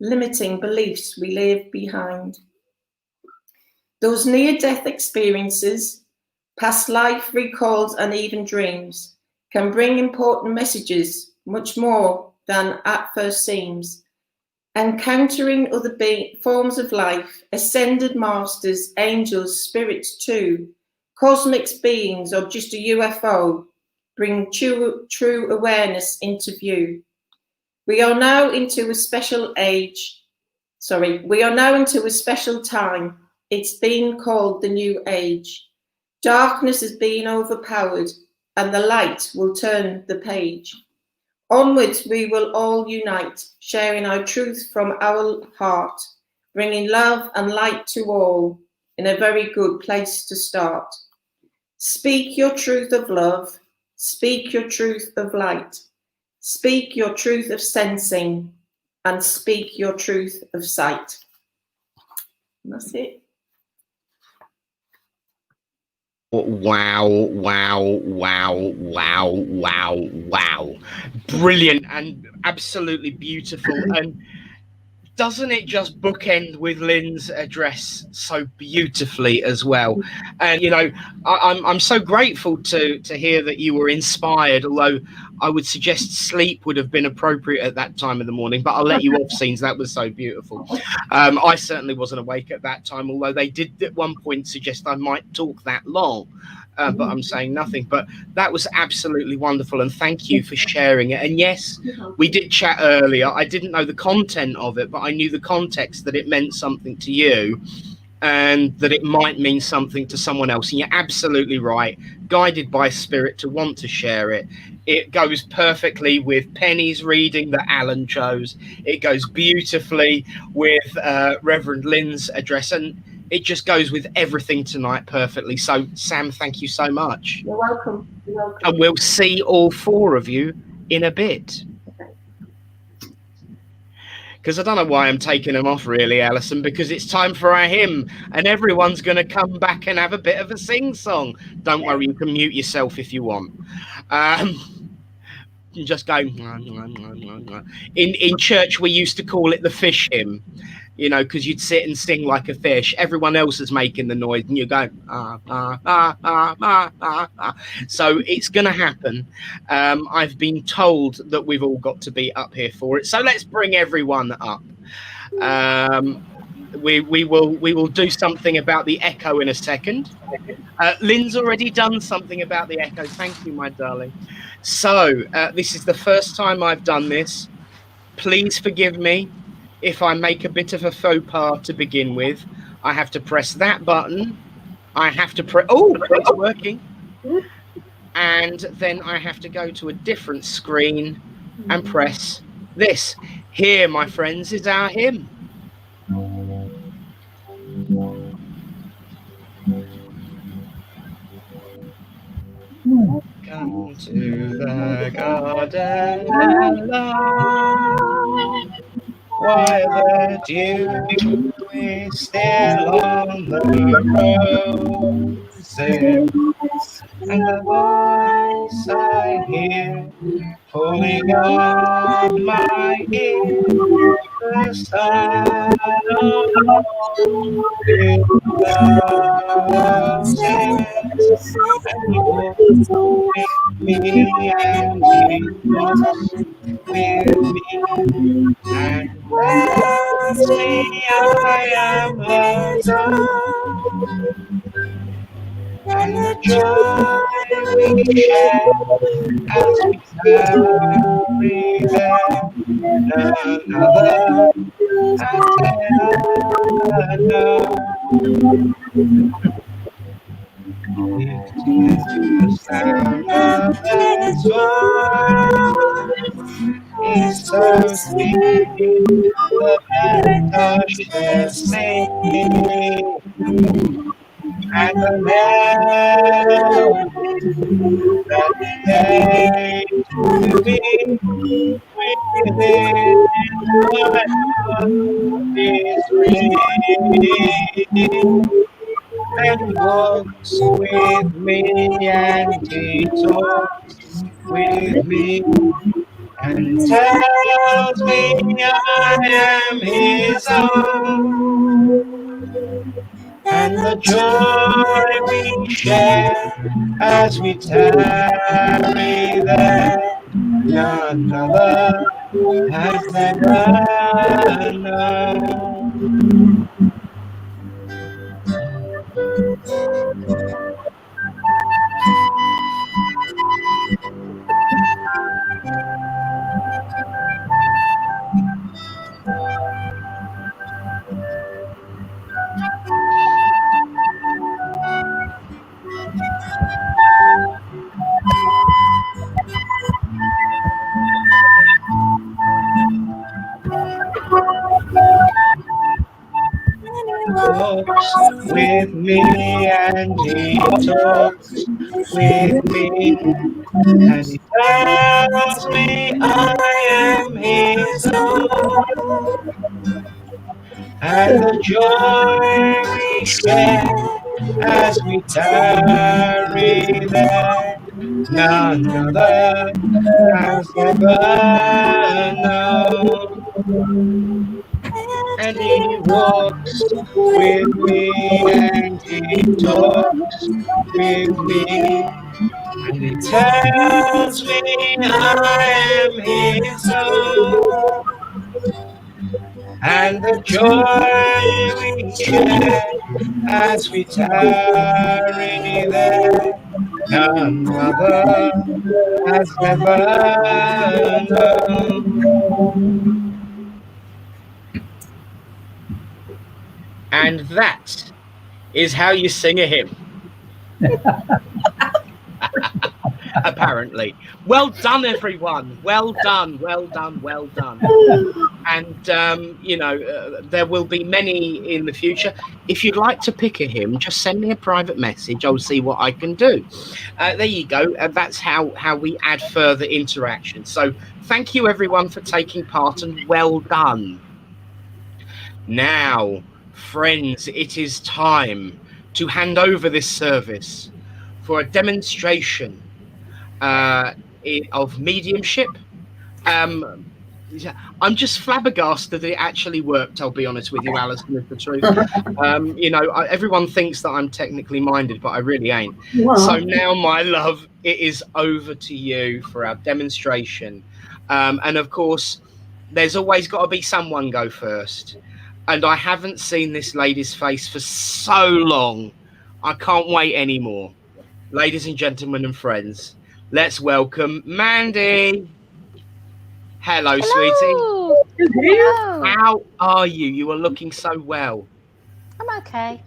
limiting beliefs we leave behind. Those near-death experiences, past life recalls and even dreams can bring important messages, much more than at first seems. Encountering other forms of life, ascended masters, angels, spirits too, cosmic beings or just a UFO, bring true awareness into view. We are now into a special time. It's been called the New Age. Darkness has been overpowered and the light will turn the page. Onwards we will all unite, sharing our truth from our heart, bringing love and light to all, in a very good place to start. Speak your truth of love, speak your truth of light, speak your truth of sensing, and speak your truth of sight. And that's it. Wow. Brilliant and absolutely beautiful. And doesn't it just bookend with Lynn's address so beautifully as well? And you know, I'm so grateful to hear that you were inspired, although I would suggest sleep would have been appropriate at that time of the morning, but I'll let you off, scenes. That was so beautiful. I certainly wasn't awake at that time, although they did at one point suggest I might talk that long. But I'm saying nothing. But that was absolutely wonderful, and thank you for sharing it. And yes, we did chat earlier. I didn't know the content of it, but I knew the context, that it meant something to you and that it might mean something to someone else. And you're absolutely right, guided by spirit to want to share it. It goes perfectly with Penny's reading that Alan chose. It goes beautifully with Reverend Lynn's address, and it just goes with everything tonight perfectly. So, Sam, thank you so much. You're welcome. You're welcome. And we'll see all four of you in a bit. because I don't know why I'm taking them off, really, Alison, because it's time for our hymn, and everyone's going to come back and have a bit of a sing-song. Don't worry, you can mute yourself if you want. You just go. In church, we used to call it the fish hymn, you know, because you'd sit and sing like a fish. Everyone else is making the noise, and you go, ah, ah, ah, ah, ah, ah, ah. So it's going to happen. I've been told that we've all got to be up here for it. So let's bring everyone up. We will do something about the echo in a second. Lynn's already done something about the echo. Thank you, my darling. So this is the first time I've done this. Please forgive me if I make a bit of a faux pas to begin with. I have to press that button. I have to press. Oh, it's working. And then I have to go to a different screen and press this. Here, my friends, is our hymn. Come to the garden alone, while the dew is still on the roses, and the voice I hear pulling on my ear, the sun and he walks with me and he talks with me and tells me I am his own, and the joy we share as we tarry there, none other has ever known. Listening to the sound of his voice is so sweet, the thrush is singing, and the melody that came to me within my heart is ringing. And he walks with me and he talks with me and tells me I am his own, and the joy we share as we tarry there, none other has ever known. Walks with me and he talks with me and he tells me I am his own, and the joy we share as we tarry there, none other has ever known. And he walks with me and he talks with me and he tells me I am his own, and the joy we share as we tarry there, none other has ever known. And that is how you sing a hymn. Apparently. Well done, everyone. Well done, well done, well done. And, you know, there will be many in the future. If you'd like to pick a hymn, just send me a private message. I'll see what I can do. There you go. That's how we add further interaction. So thank you, everyone, for taking part, and well done. Now, friends, it is time to hand over this service for a demonstration of mediumship. I'm just flabbergasted that it actually worked, I'll be honest with you, Alison, is the truth. Everyone thinks that I'm technically minded, but I really ain't. Wow. So now, my love, it is over to you for our demonstration. And of course, there's always got to be someone go first. And I haven't seen this lady's face for so long. I can't wait anymore. Ladies and gentlemen and friends, let's welcome Mandy. Hello, sweetie. Hello. How are you? You are looking so well. I'm okay.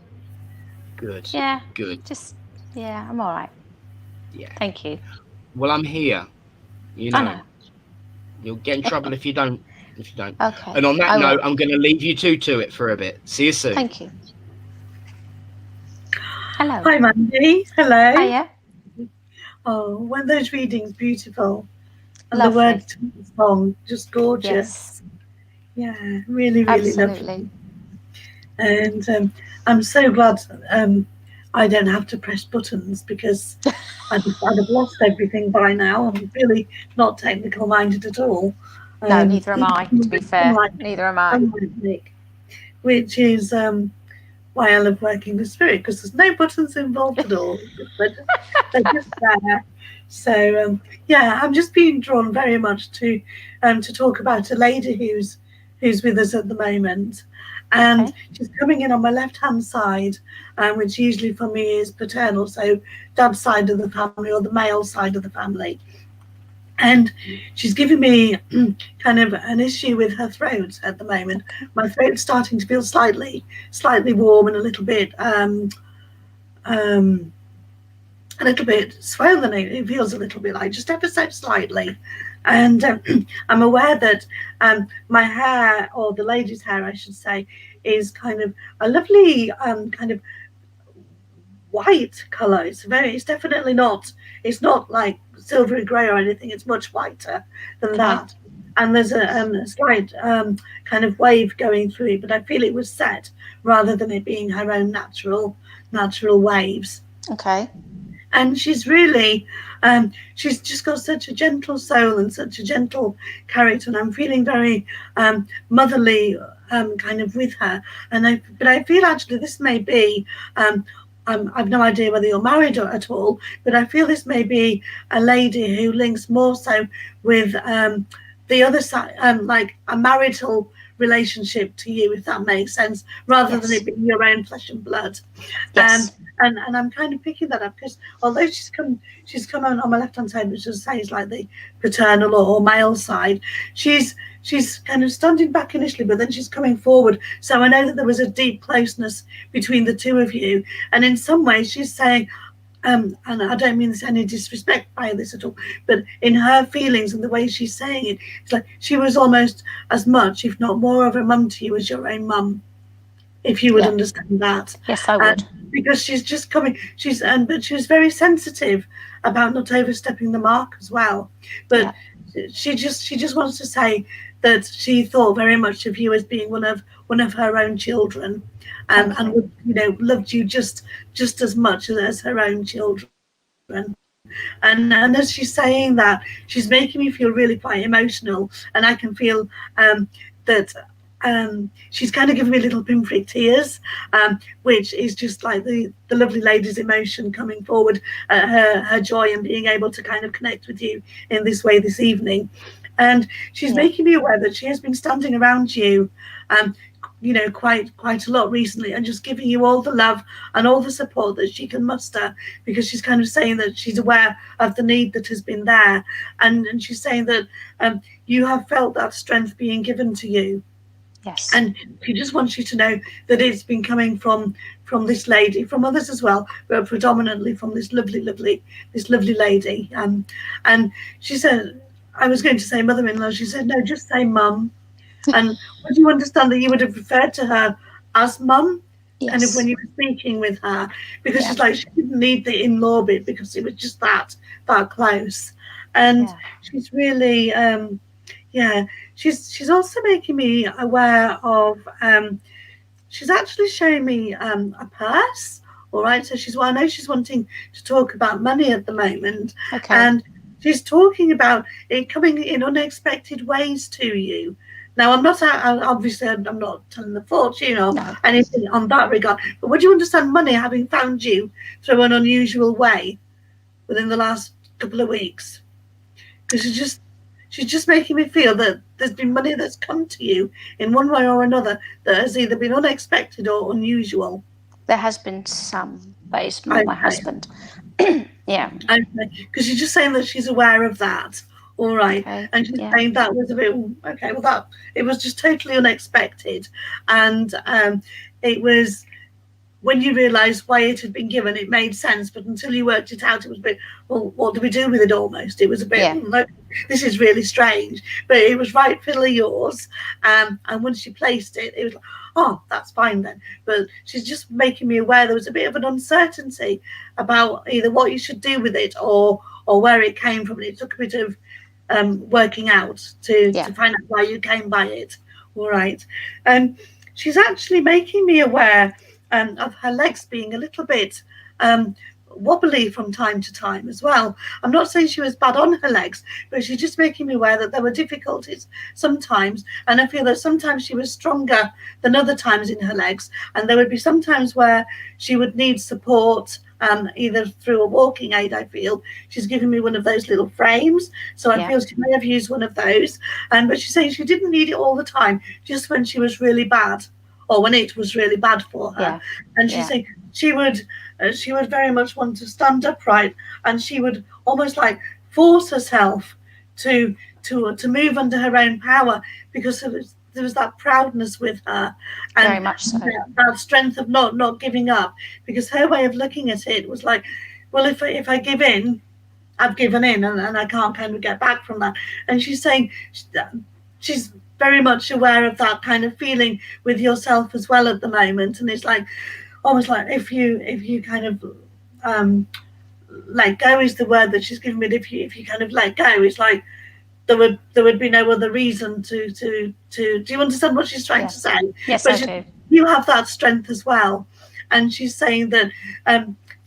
Good. Yeah. Good. I'm all right. Yeah. Thank you. Well, I'm here. You I know. know. You'll get in trouble if you don't. Okay. And on that I note, will. I'm going to leave you two to it for a bit. See you soon. Thank you. Hello. Hi, Mandy. Hello. Hiya. Oh, weren't those readings beautiful? And Lovely. the words to the song, just gorgeous. Yes. Yeah, really, really Absolutely. lovely. And I'm so glad I don't have to press buttons, because I'd have lost everything by now. I'm really not technical minded at all. No, neither am I, to be fair. Neither am I. Nick, which is why I love working with spirit, because there's no buttons involved at all. They're just there. So yeah, I'm just being drawn very much to talk about a lady who's with us at the moment, and Okay. she's coming in on my left hand side, which usually for me is paternal, so dad's side of the family or the male side of the family. And she's giving me kind of an issue with her throat at the moment. My throat's starting to feel slightly warm and a little bit swollen. It feels a little bit like, just ever so slightly. And I'm aware that my hair, or the lady's hair, I should say, is kind of a lovely kind of white colour. It's definitely not. It's not like silvery grey or anything. It's much whiter than that. And there's a slight kind of wave going through it, but I feel it was set rather than it being her own natural waves. Okay. And she's really, she's just got such a gentle soul and such a gentle character, and I'm feeling very motherly kind of with her. But I feel actually this may be, I've no idea whether you're married at all, but I feel this may be a lady who links more so with the other side, like a marital relationship to you, if that makes sense, rather than it being your own flesh and blood. Yes. And I'm kind of picking that up, because although she's come on my left hand side, which is say is like the paternal or male side, she's kind of standing back initially, but then she's coming forward. So I know that there was a deep closeness between the two of you, and in some ways she's saying, and I don't mean this any disrespect by this at all, but in her feelings and the way she's saying it, it's like she was almost as much, if not more, of a mum to you as your own mum, if you would understand that. Yes, I would. Because she's just coming, but she was very sensitive about not overstepping the mark as well. But she just wants to say that she thought very much of you as being one of her own children, and would, loved you just as much as her own children. And as she's saying that, she's making me feel really quite emotional, and I can feel that she's kind of giving me little pinprick tears, which is just like the lovely lady's emotion coming forward, her joy and being able to kind of connect with you in this way this evening. And she's making me aware that she has been standing around you quite a lot recently, and just giving you all the love and all the support that she can muster, because she's kind of saying that she's aware of the need that has been there, and she's saying that you have felt that strength being given to you. Yes. And she just wants you to know that it's been coming from this lady, from others as well, but predominantly from this lovely lady. And she said, I was going to say mother-in-law, she said, no, just say mum. And would you understand that you would have referred to her as mum? Yes. Kind of when you were speaking with her, because she's like, she didn't need the in-law bit, because it was just that close. And she's really Yeah, she's also making me aware of. She's actually showing me a purse. All right, so I know she's wanting to talk about money at the moment, Okay. and she's talking about it coming in unexpected ways to you. Now, I'm not obviously I'm not telling the fortune or anything on that regard, but would you understand money having found you through an unusual way within the last couple of weeks? Because she's just making me feel that there's been money that's come to you in one way or another that has either been unexpected or unusual. There has been some, but it's more my husband. Yeah. Okay, because she's just saying that she's aware of that. All right, Okay. and she's saying that was a bit okay. Well, that it was just totally unexpected, and it was. When you realised why it had been given, it made sense. But until you worked it out, it was a bit, well, what do we do with it almost? It was a bit, this is really strange. But it was rightfully yours. And once you placed it, it was like, oh, that's fine then. But she's just making me aware there was a bit of an uncertainty about either what you should do with it or where it came from. And it took a bit of working out to find out why you came by it. All right. She's actually making me aware of her legs being a little bit wobbly from time to time as well. I'm not saying she was bad on her legs, but she's just making me aware that there were difficulties sometimes, and I feel that sometimes she was stronger than other times in her legs, and there would be some times where she would need support either through a walking aid. I feel she's given me one of those little frames, so I feel she may have used one of those, but she's saying she didn't need it all the time, just when she was really bad or when it was really bad for her. And she's saying she would very much want to stand upright, and she would almost like force herself to move under her own power, because there was that proudness with her, and very much so. that strength of not giving up, because her way of looking at it was like, well, if I give in, I've given in, and I can't kind of get back from that. And she's saying she's very much aware of that kind of feeling with yourself as well at the moment, and it's like almost like if you kind of let go is the word that she's given me. If you kind of let go, it's like there would be no other reason to do you understand what she's trying to say? Yes, but I do. You have that strength as well, and she's saying that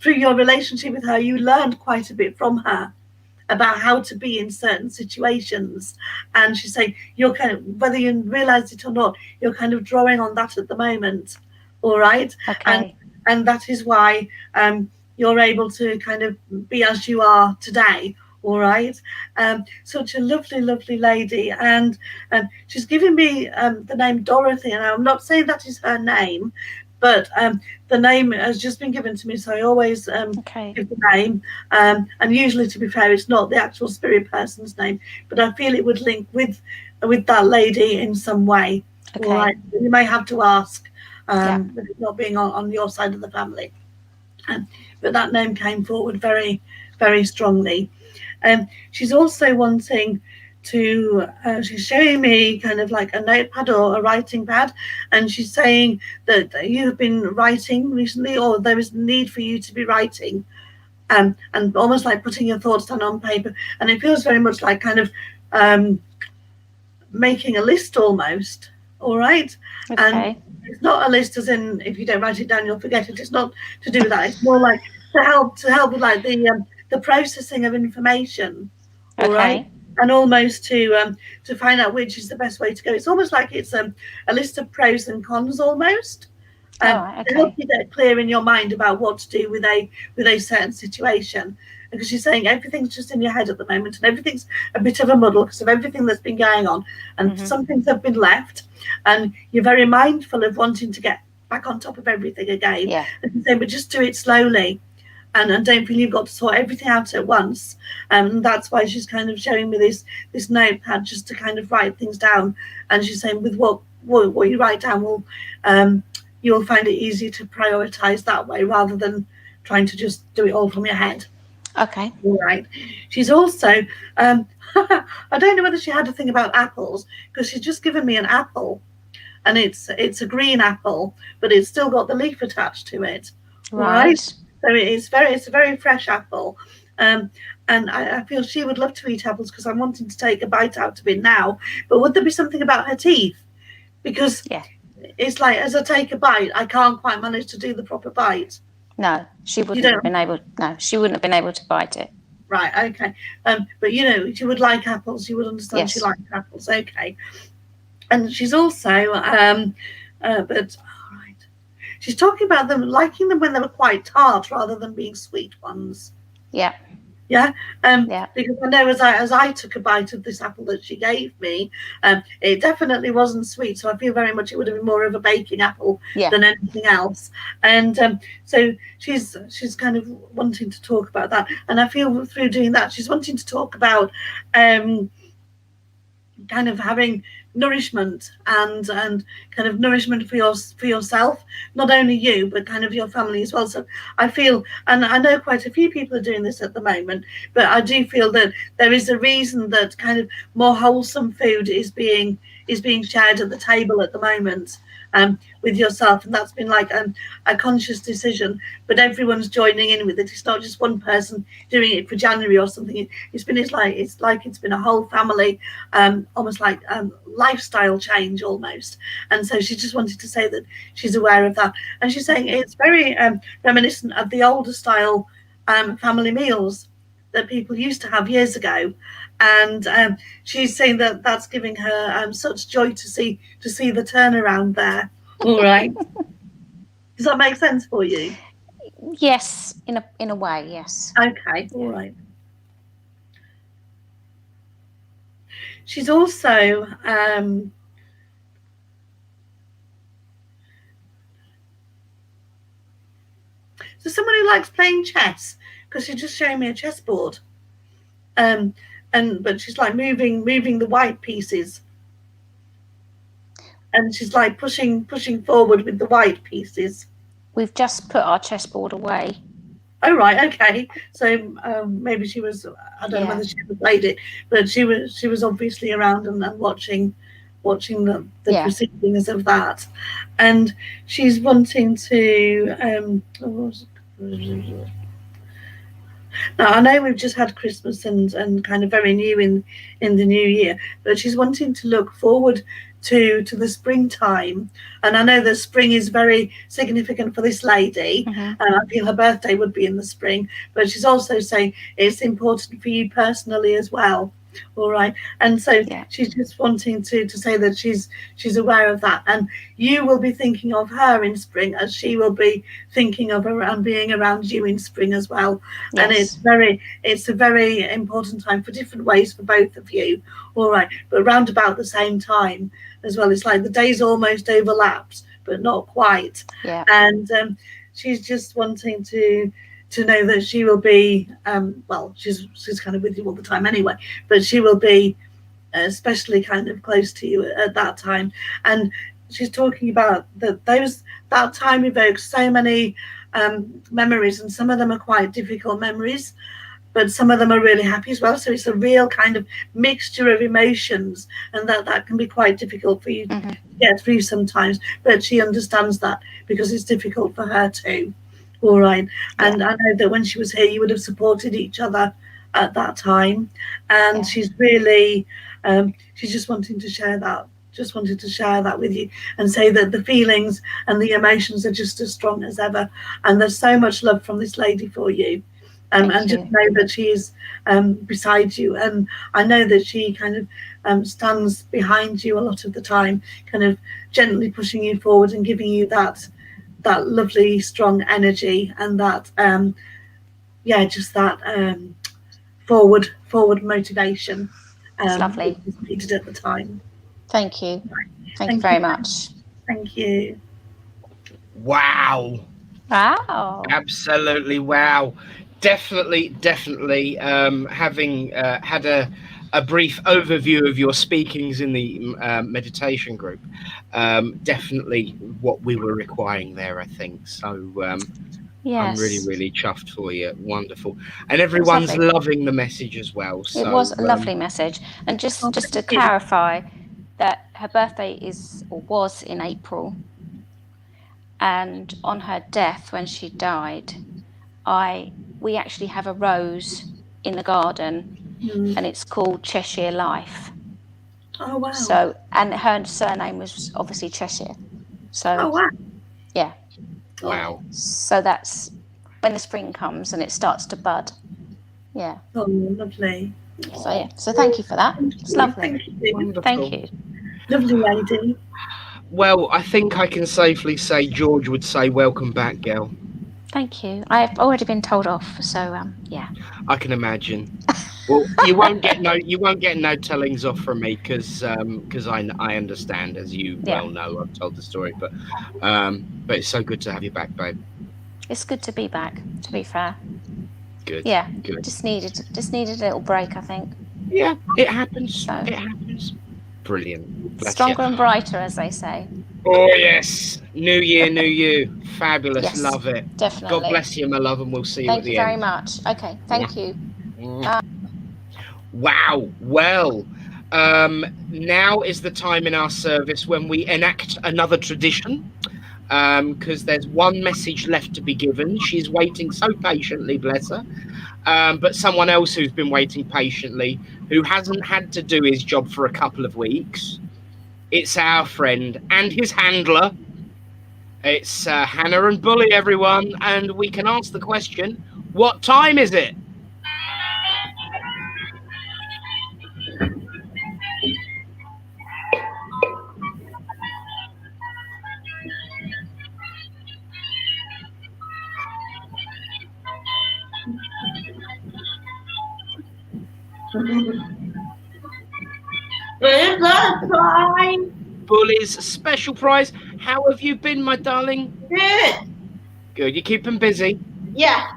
through your relationship with her, you learned quite a bit from her about how to be in certain situations, and she's saying you're kind of, whether you realize it or not, you're kind of drawing on that at the moment. All right. Okay. And that is why you're able to kind of be as you are today. All right. Such a lovely lady, and she's giving me the name Dorothy, and I'm not saying that is her name, but the name has just been given to me, so I always give the name. And usually, to be fair, it's not the actual spirit person's name, but I feel it would link with that lady in some way. Okay. All right. You may have to ask, with it not being on your side of the family. But that name came forward very, very strongly. She's also wanting to, she's showing me kind of like a notepad or a writing pad, and she's saying that you have been writing recently, or there is need for you to be writing, and almost like putting your thoughts down on paper. And it feels very much like kind of making a list almost. All right. Okay. And it's not a list as in if you don't write it down you'll forget it. It's not to do with that. It's more like to help with like the processing of information. All right. And almost to find out which is the best way to go. It's almost like it's a list of pros and cons almost. To help you get clear in your mind about what to do with a certain situation. Because she's saying everything's just in your head at the moment, and everything's a bit of a muddle because of everything that's been going on, and some things have been left, and you're very mindful of wanting to get back on top of everything again. Yeah. And she's saying, but just do it slowly, and don't feel you've got to sort everything out at once. And that's why she's kind of showing me this notepad just to kind of write things down. And she's saying with what you write down will you'll find it easier to prioritize that way rather than trying to just do it all from your head. Okay. All right. She's also, I don't know whether she had a thing about apples, because she's just given me an apple, and it's a green apple, but it's still got the leaf attached to it. Right. So it's a very fresh apple, And I feel she would love to eat apples because I'm wanting to take a bite out of it now. But would there be something about her teeth? Because Yeah. it's like, as I take a bite, I can't quite manage to do the proper bite. No, she wouldn't don't- have been able. No, she wouldn't have been able to bite it. Right, okay. But you know, she would like apples. You would understand she Yes. likes apples. Okay. And she's also, but all right. She's talking about them liking them when they were quite tart rather than being sweet ones. Yeah. Yeah. Yeah. Because I know as I took a bite of this apple that she gave me, it definitely wasn't sweet. So I feel very much it would have been more of a baking apple Yeah. than anything else. And so she's kind of wanting to talk about that. And I feel through doing that, she's wanting to talk about kind of having nourishment and kind of nourishment for yourself, not only you but kind of your family as well. So I feel, and I know quite a few people are doing this at the moment, but I do feel that there is a reason that kind of more wholesome food is being shared at the table at the moment with yourself, and that's been like a conscious decision, but everyone's joining in with it. It's not just one person doing it for January or something. It's been a whole family, almost like lifestyle change almost. And so she just wanted to say that she's aware of that, and she's saying it's very reminiscent of the older style family meals that people used to have years ago. And she's saying that that's giving her such joy to see the turnaround there. All right. Does that make sense for you? Yes, in a way, yes. Okay, all right. She's also so someone who likes playing chess, because she's just showing me a chessboard. But she's like moving the white pieces, and she's like pushing forward with the white pieces. We've just put our chessboard away. Oh right, okay. So maybe she was, I don't know whether she ever played it, but she was obviously around and watching the proceedings of that, and she's wanting to now I know we've just had Christmas and kind of very new in the new year, but she's wanting to look forward to the springtime. And I know that spring is very significant for this lady, and I feel her birthday would be in the spring, but she's also saying it's important for you personally as well. All right. And so she's just wanting to say that she's aware of that, and you will be thinking of her in spring as she will be thinking of around being around you in spring as well. Yes. And it's a very important time for different ways for both of you. All right. But around about the same time as well. It's like the days almost overlapped, but not quite. Yeah. And she's just wanting to know that she will be she's kind of with you all the time anyway, but she will be especially kind of close to you at that time. And she's talking about that time evokes so many memories, and some of them are quite difficult memories, but some of them are really happy as well. So it's a real kind of mixture of emotions, and that can be quite difficult for you to get through sometimes, but she understands that because it's difficult for her too. All right. And I know that when she was here, you would have supported each other at that time. And she's really, she's just wanting to share that, with you and say that the feelings and the emotions are just as strong as ever. And there's so much love from this lady for you. And just know that she is beside you. And I know that she kind of stands behind you a lot of the time, kind of gently pushing you forward and giving you that lovely strong energy, and that just that forward motivation. It's lovely. Was needed at the time. Thank you. Thank you very much. Thank you. Wow. Absolutely wow. Definitely having had a brief overview of your speakings in the meditation group, definitely what we were requiring there, I think. So I'm really chuffed for you. Wonderful. And everyone's loving the message as well. So, it was a lovely message. And just to clarify that her birthday was in April, and on her death, when she died, we actually have a rose in the garden, and it's called Cheshire Life. Oh wow. So, and her surname was obviously Cheshire. So, Oh wow. yeah. Wow. So that's when the spring comes and it starts to bud. Yeah. Oh, lovely. So yeah. So thank you for that. It's lovely. Thank you. Wonderful. Thank you. Lovely lady. Well, I think I can safely say George would say welcome back, girl. Thank you. I've already been told off, so yeah. I can imagine. Well, you won't get no tellings off from me because I understand, as you well know. I've told the story, but it's so good to have you back, babe. It's good to be back, to be fair. Good. Yeah. Good. Just needed a little break, I think. Yeah, it happens. So, it happens. Brilliant. Bless stronger you. and brighter, as they say. Oh yes. New year, new you. Fabulous. Yes, love it. definitely. God bless you, my love, and we'll see you Thank at the you very end. much. Okay, thank you. Wow. Well, now is the time in our service when we enact another tradition, because there's one message left to be given. She's waiting so patiently, bless her. But someone else who's been waiting patiently, who hasn't had to do his job for a couple of weeks. It's our friend and his handler. It's Hannah and Bully, everyone. And we can ask the question, what time is it? Bully's special prize. How have you been, my darling? Good. Good. You keeping busy? Yeah.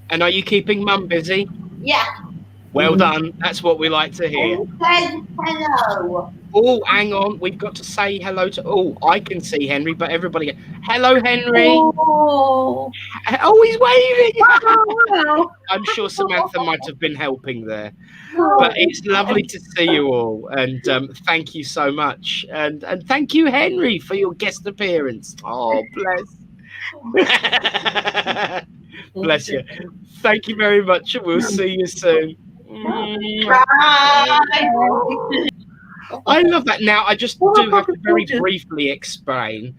And are you keeping Mum busy? Yeah. Well done. That's what we like to hear. And said hello. Oh, hang on. We've got to say hello to... Oh, I can see Henry, but everybody... Hello, Henry. Oh, Oh, he's waving. wow. I'm sure Samantha might have been helping there. But it's lovely to see you all. And thank you so much. And thank you, Henry, for your guest appearance. Oh, bless. Bless you. Thank you very much. We'll see you soon. Bye. I love that. Now, I just do have to very briefly explain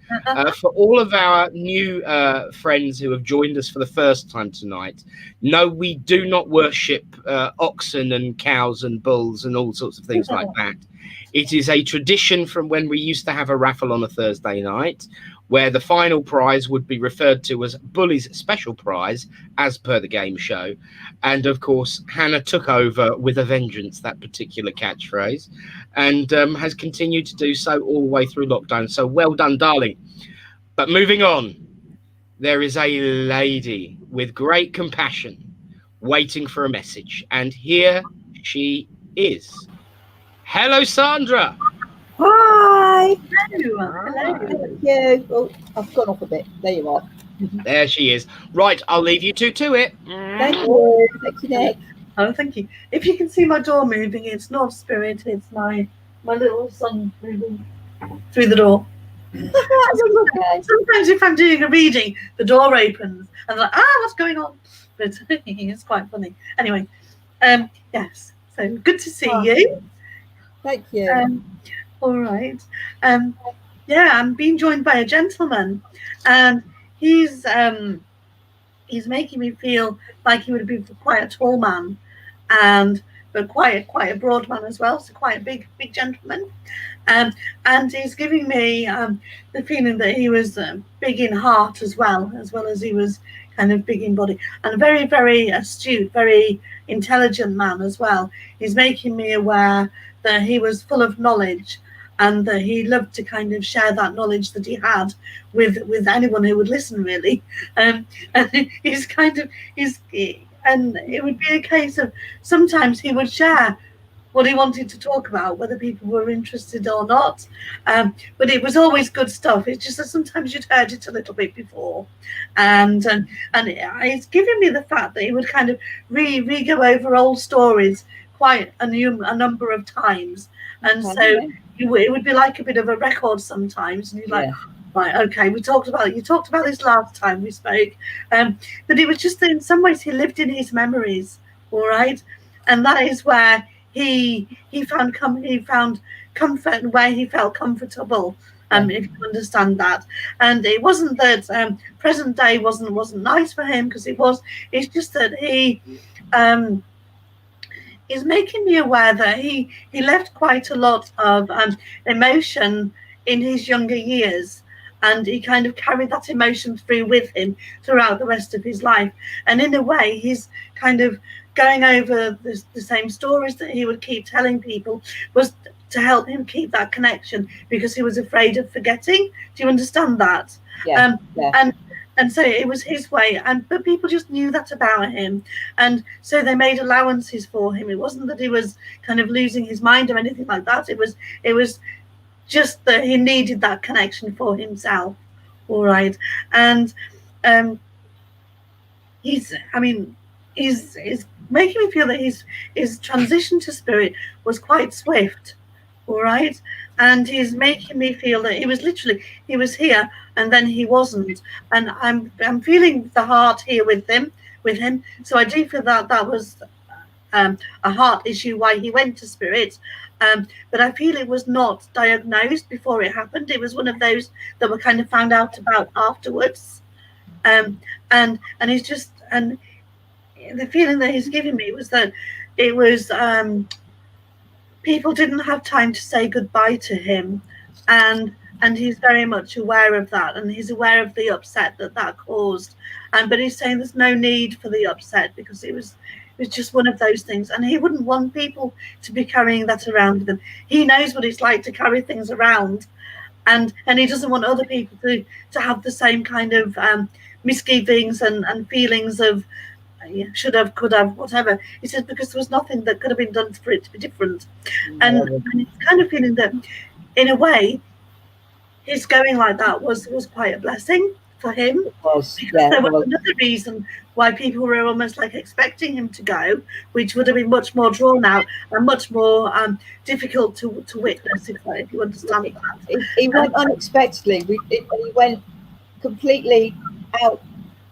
for all of our new friends who have joined us for the first time tonight. No, we do not worship oxen and cows and bulls and all sorts of things like that. It is a tradition from when we used to have a raffle on a Thursday night, where the final prize would be referred to as Bully's special prize, as per the game show. And of course, Hannah took over with a vengeance, that particular catchphrase, and has continued to do so all the way through lockdown. So well done, darling. But moving on, there is a lady with great compassion waiting for a message. And here she is. Hello, Sandra. Hi. Hello. Thank you. Oh, I've gone off a bit. There you are. There she is. Right, I'll leave you two to it. Thank you. Thank you, Nick. Oh, thank you. If you can see my door moving, it's not spirit. It's my little son moving through the door. Okay. Sometimes if I'm doing a reading, the door opens and I'm like, what's going on? But it's quite funny. Anyway, yes. So good to see you. Thank you. All right. Yeah, I'm being joined by a gentleman, and he's making me feel like he would be quite a tall man, but quite a broad man as well. So quite a big gentleman, and he's giving me the feeling that he was big in heart as well as he was kind of big in body, and a very, very astute, very intelligent man as well. He's making me aware that he was full of knowledge, and that he loved to kind of share that knowledge that he had with anyone who would listen, really. And and it would be a case of sometimes he would share what he wanted to talk about, whether people were interested or not. But it was always good stuff. It's just that sometimes you'd heard it a little bit before, and it's giving me the fact that he would kind of re-go over old stories quite a number of times, and so it would be like a bit of a record sometimes, and you're like, right, okay, you talked about this last time we spoke, but it was just that in some ways he lived in his memories all right? And that is where he found comfort, and where he felt comfortable. If you understand that. And it wasn't that present day wasn't nice for him, because it's just that he is making me aware that he left quite a lot of emotion in his younger years, and he kind of carried that emotion through with him throughout the rest of his life. And in a way, he's kind of going over the same stories that he would keep telling people, was to help him keep that connection, because he was afraid of forgetting. Do you understand that? Yeah. And so it was his way, but people just knew that about him, and so they made allowances for him. It wasn't that he was kind of losing his mind or anything like that. It was just that he needed that connection for himself. All right. And he's making me feel that his transition to spirit was quite swift. All right. And he's making me feel that he was here and then he wasn't. And I'm feeling the heart here with him. So I do feel that was a heart issue why he went to spirit. But I feel it was not diagnosed before it happened. It was one of those that were kind of found out about afterwards. And he's just, and the feeling that he's giving me was that it was people didn't have time to say goodbye to him, and he's very much aware of that, and he's aware of the upset that caused. But he's saying there's no need for the upset, because it was just one of those things, and he wouldn't want people to be carrying that around with him. He knows what it's like to carry things around, and he doesn't want other people to have the same kind of misgivings and feelings of should have, could have, whatever. He says, because there was nothing that could have been done for it to be different. And it's kind of feeling that, in a way, his going like that was quite a blessing for him. It was, there was another reason why people were almost like expecting him to go, which would have been much more drawn out and much more difficult to witness, if you understand that. He went unexpectedly. He went completely out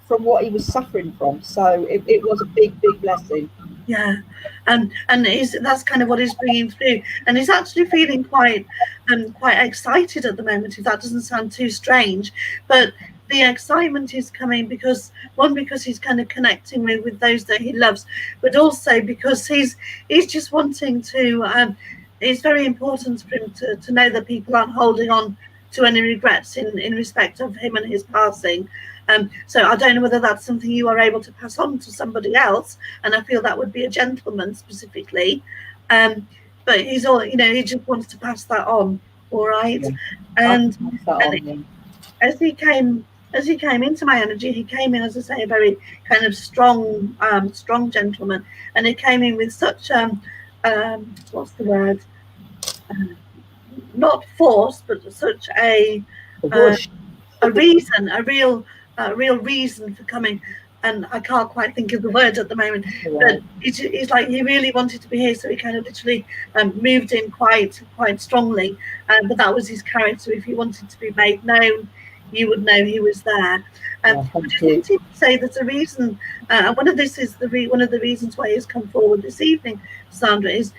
from what he was suffering from. So it was a big blessing. Yeah, and that's kind of what he's bringing through, and he's actually feeling quite excited at the moment, if that doesn't sound too strange. But the excitement is coming because he's kind of connecting with those that he loves, but also because he's just wanting to. It's very important for him to know that people aren't holding on to any regrets in respect of him and his passing. So I don't know whether that's something you are able to pass on to somebody else, and I feel that would be a gentleman specifically. But he's all, he just wants to pass that on. All right. Yeah. And as he came into my energy, he came in, as I say, a very kind of strong gentleman, and he came in with such what's the word? Not force, but such a reason, a real reason for coming. And I can't quite think of the word at the moment. Yeah. But it's like he really wanted to be here, so he kind of literally moved in quite strongly. But that was his character. If he wanted to be made known, you would know he was there. I just wanted to say there's a reason. One of the reasons why he's come forward this evening, Sandra, is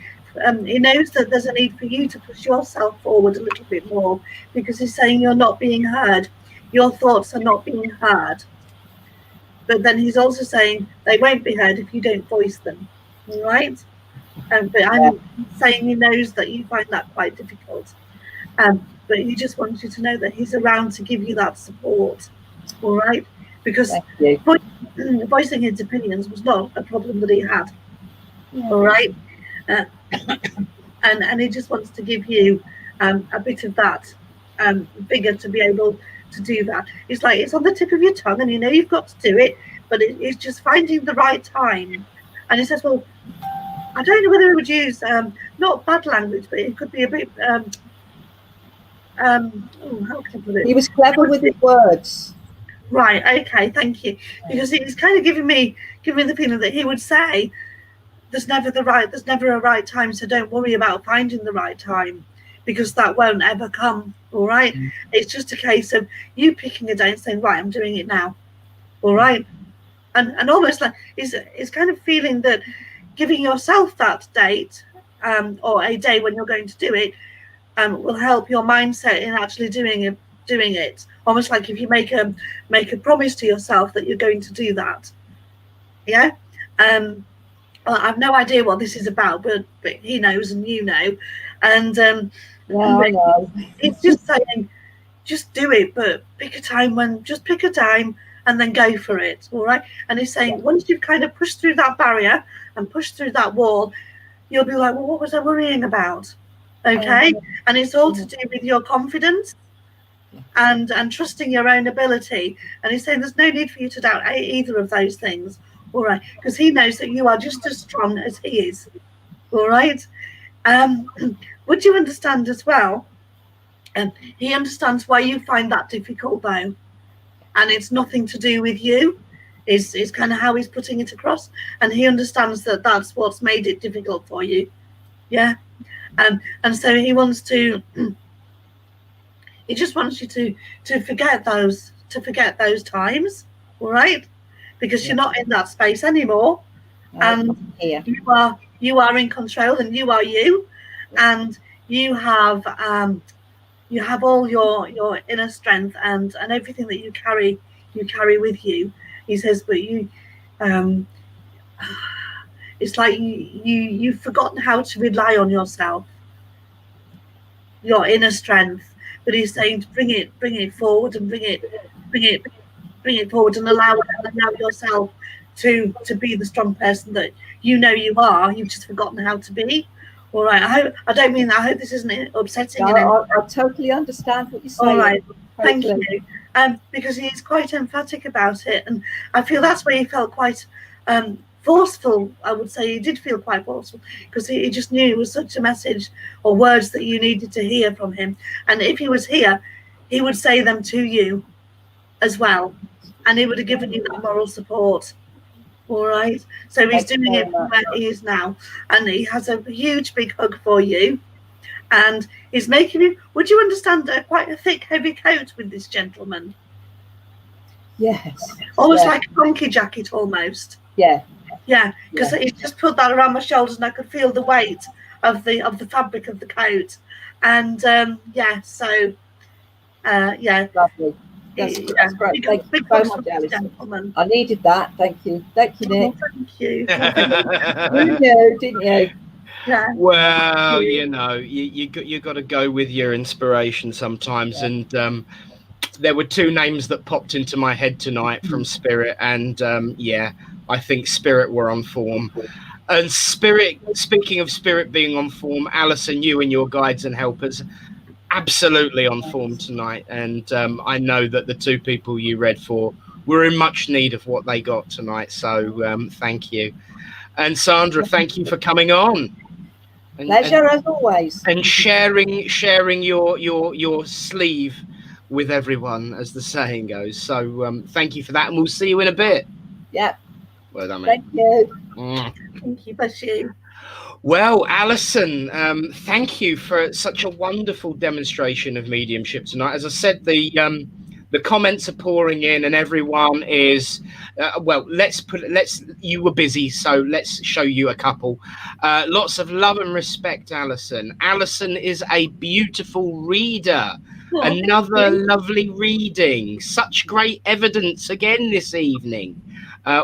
he knows that there's a need for you to push yourself forward a little bit more, because he's saying you're not being heard. Your thoughts are not being heard. But then he's also saying they won't be heard if you don't voice them. Right? But I'm saying he knows that you find that quite difficult. But he just wants you to know that he's around to give you that support. All right? Because voicing his opinions was not a problem that he had. Yeah. All right? And he just wants to give you a bit of that vigor to be able to do that. It's like it's on the tip of your tongue, and you've got to do it, but it's just finding the right time. And he says, well, I don't know whether he would use not bad language, but it could be a bit how can I put it? He was clever with his words. Right, okay, thank you. Because he's kind of giving me the feeling that he would say there's never a right time, so don't worry about finding the right time, because that won't ever come. All right. It's just a case of you picking a day and saying, right, I'm doing it now. All right. and almost like is kind of feeling that giving yourself that date or a day when you're going to do it will help your mindset in actually doing it. Almost like if you make a promise to yourself that you're going to do that. Yeah. Well, I've no idea what this is about, but he knows and you know, and I know. it's just saying, just do it, but pick a time and then go for it. All right. And he's saying once you've kind of pushed through that barrier and pushed through that wall, you'll be like, well, what was I worrying about? Okay. And it's all to do with your confidence and trusting your own ability. And he's saying there's no need for you to doubt either of those things. All right. Because he knows that you are just as strong as he is. All right. Would you understand as well? He understands why you find that difficult, though, and it's nothing to do with you. Is kind of how he's putting it across, and he understands that that's what's made it difficult for you. Yeah, and so he wants to. He just wants you to forget those times, all right? Because you're not in that space anymore, and you are in control, and you are you, and you have all your inner strength and everything that you carry with you. He says, but you it's like you've forgotten how to rely on yourself, your inner strength. But he's saying to bring it forward and bring it forward and allow yourself to be the strong person that you know you are. You've just forgotten how to be. All right. I don't mean that. I hope this isn't upsetting. No, I totally understand what you're saying. All right. Thank you. Because he's quite emphatic about it, and I feel that's where he felt quite forceful. I would say he did feel quite forceful because he just knew it was such a message or words that you needed to hear from him. And if he was here, he would say them to you as well, and he would have given you that moral support. All right. So he's doing it from where he is now, and he has a huge big hug for you, and he's making you. Would you understand quite a thick, heavy coat with this gentleman? Yes. Almost like a monkey jacket, almost. Yeah. Yeah, because he just put that around my shoulders, and I could feel the weight of the fabric of the coat, and Lovely. That's great. Thank you so much, Alison. I needed that. Thank you, Nick. Thank you. You knew, didn't you? Yeah. Well, you got to go with your inspiration sometimes, and there were two names that popped into my head tonight from Spirit, and I think Spirit were on form. And Spirit, speaking of Spirit being on form, Alison, you and your guides and helpers, absolutely on form tonight. And I know that the two people you read for were in much need of what they got tonight. So thank you. And Sandra, thank you for coming on. Pleasure as always. And sharing your sleeve with everyone, as the saying goes. So thank you for that, and we'll see you in a bit. Yeah. Well done, mate. Thank you. Thank you. Bless you. Well, Alison, thank you for such a wonderful demonstration of mediumship tonight. As I said, the comments are pouring in, and everyone is you were busy, so let's show you a couple. Lots of love and respect, Alison. Alison is a beautiful reader. Another lovely reading. Such great evidence again this evening.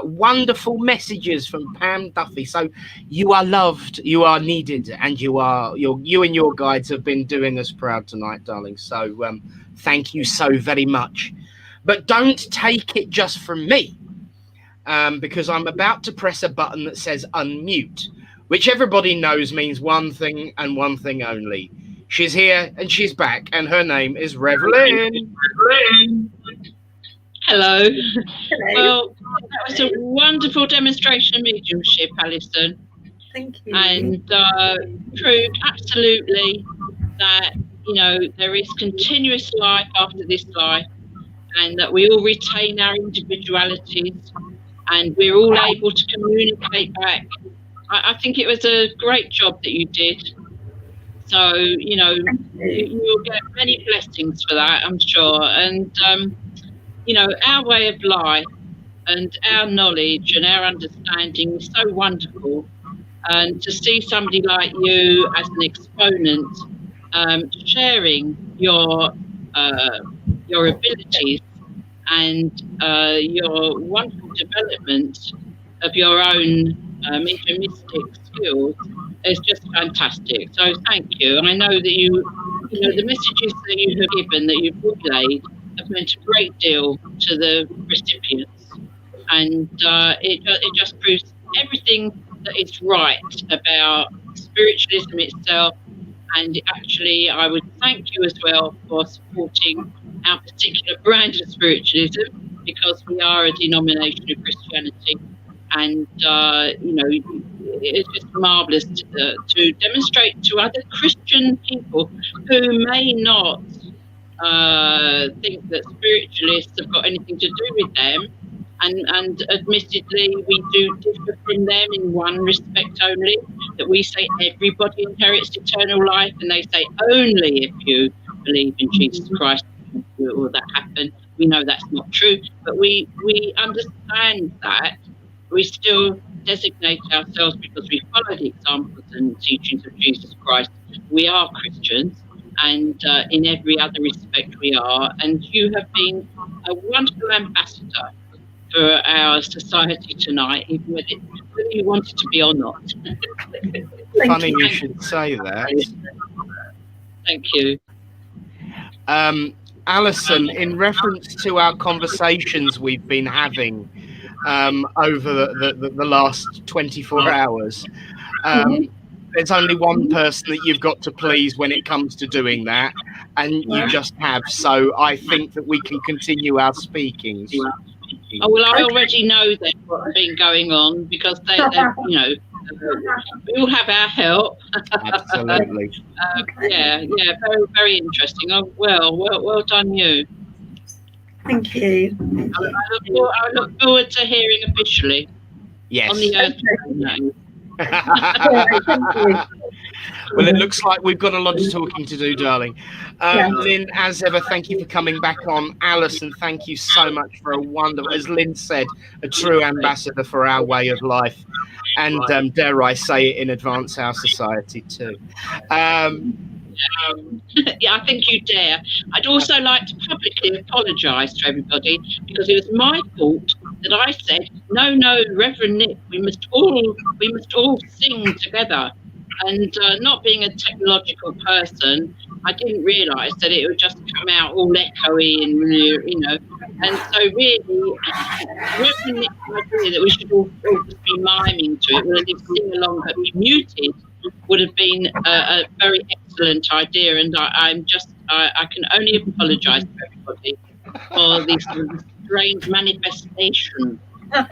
Wonderful messages from Pam Duffy. So you are loved, you are needed, and you and your guides have been doing us proud tonight, darling. So thank you so very much. But don't take it just from me, because I'm about to press a button that says unmute, which everybody knows means one thing and one thing only. She's here and she's back, and her name is Revelyn. Hello. Well, that was a wonderful demonstration of mediumship, Alison. Thank you. And proved absolutely that, there is continuous life after this life, and that we all retain our individualities, and we're all able to communicate back. I think it was a great job that you did. So, you'll get many blessings for that, I'm sure. And, our way of life and our knowledge and our understanding is so wonderful. And to see somebody like you as an exponent sharing your abilities and your wonderful development of your own mediumistic skills is just fantastic. So thank you. I know that you know the messages that you have given, that you've relayed, have meant a great deal to the recipients, and it just proves everything that is right about spiritualism itself. And actually, I would thank you as well for supporting our particular brand of spiritualism, because we are a denomination of Christianity. And, you know, it's just marvellous to demonstrate to other Christian people who may not think that spiritualists have got anything to do with them. And admittedly, we do differ from them in one respect only, that we say everybody inherits eternal life, and they say only if you believe in Jesus Christ will that happen. We know that's not true, but we understand that. We still designate ourselves, because we follow the examples and teachings of Jesus Christ. We are Christians, and in every other respect we are. And you have been a wonderful ambassador for our society tonight, even whether you wanted to be or not. Funny you should say that. Thank you. Alison, in reference to our conversations we've been having over the last 24 hours, there's only one person that you've got to please when it comes to doing that, and you just have. So I think that we can continue our speakings. Oh, well, I already know that what's been going on, because they you know, we all have our help. Absolutely. Yeah, very, very interesting. Oh, well done you. Thank you. I look forward to hearing officially. Yes. On the earth. Thank you. Well, it looks like we've got a lot of talking to do, darling. Lynn, as ever, thank you for coming back on. Alison, thank you so much for a wonderful, as Lynn said, a true ambassador for our way of life. And dare I say it in advance, our society too. Yeah, I think you dare. I'd also like to publicly apologise to everybody, because it was my fault that I said, no, Reverend Nick, we must all sing together. And not being a technological person, I didn't realise that it would just come out all echoey and, you know. And so really, Reverend Nick's idea that we should all just be miming to it, whether sing along but be muted, would have been a very excellent idea. And I can only apologise to everybody for this strange manifestation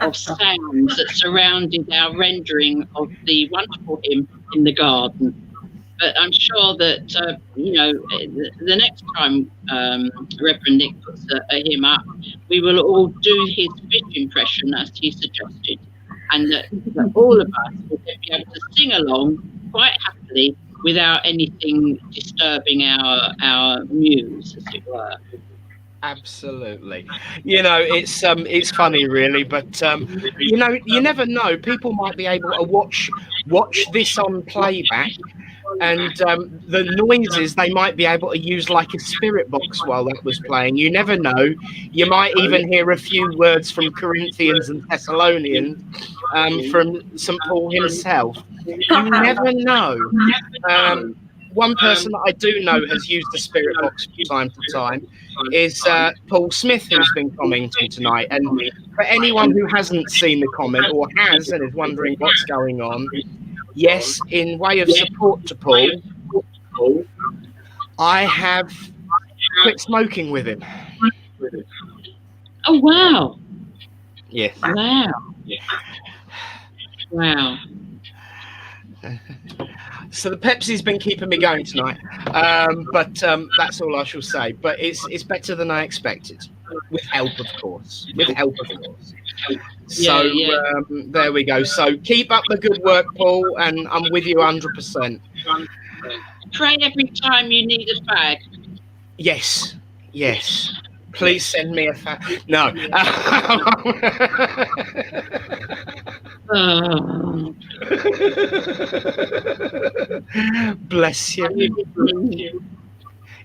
of sounds that surrounded our rendering of the wonderful hymn in the garden. But I'm sure that, you know, the next time Reverend Nick puts a hymn up, we will all do his fish impression as he suggested, and that all of us will be able to sing along quite happily without anything disturbing our muse, as it were. Absolutely. You know, it's funny really, but you know, you never know. People might be able to watch this on playback, and the noises they might be able to use like a spirit box while that was playing. You never know. You might even hear a few words from Corinthians and Thessalonians, from St. Paul himself. You never know. One person that I do know has used the spirit box from time to time is Paul Smith, who's been commenting tonight. And for anyone who hasn't seen the comment, or has and is wondering what's going on, yes, in way of support to Paul, I have quit smoking with him. Oh, wow. Yes. Wow. So the Pepsi's been keeping me going tonight, but that's all I shall say. But it's better than I expected, with help, of course. So there we go. So keep up the good work, Paul, and I'm with you 100%. Pray every time you need a fag. Yes. Please send me a no. Oh, Bless you.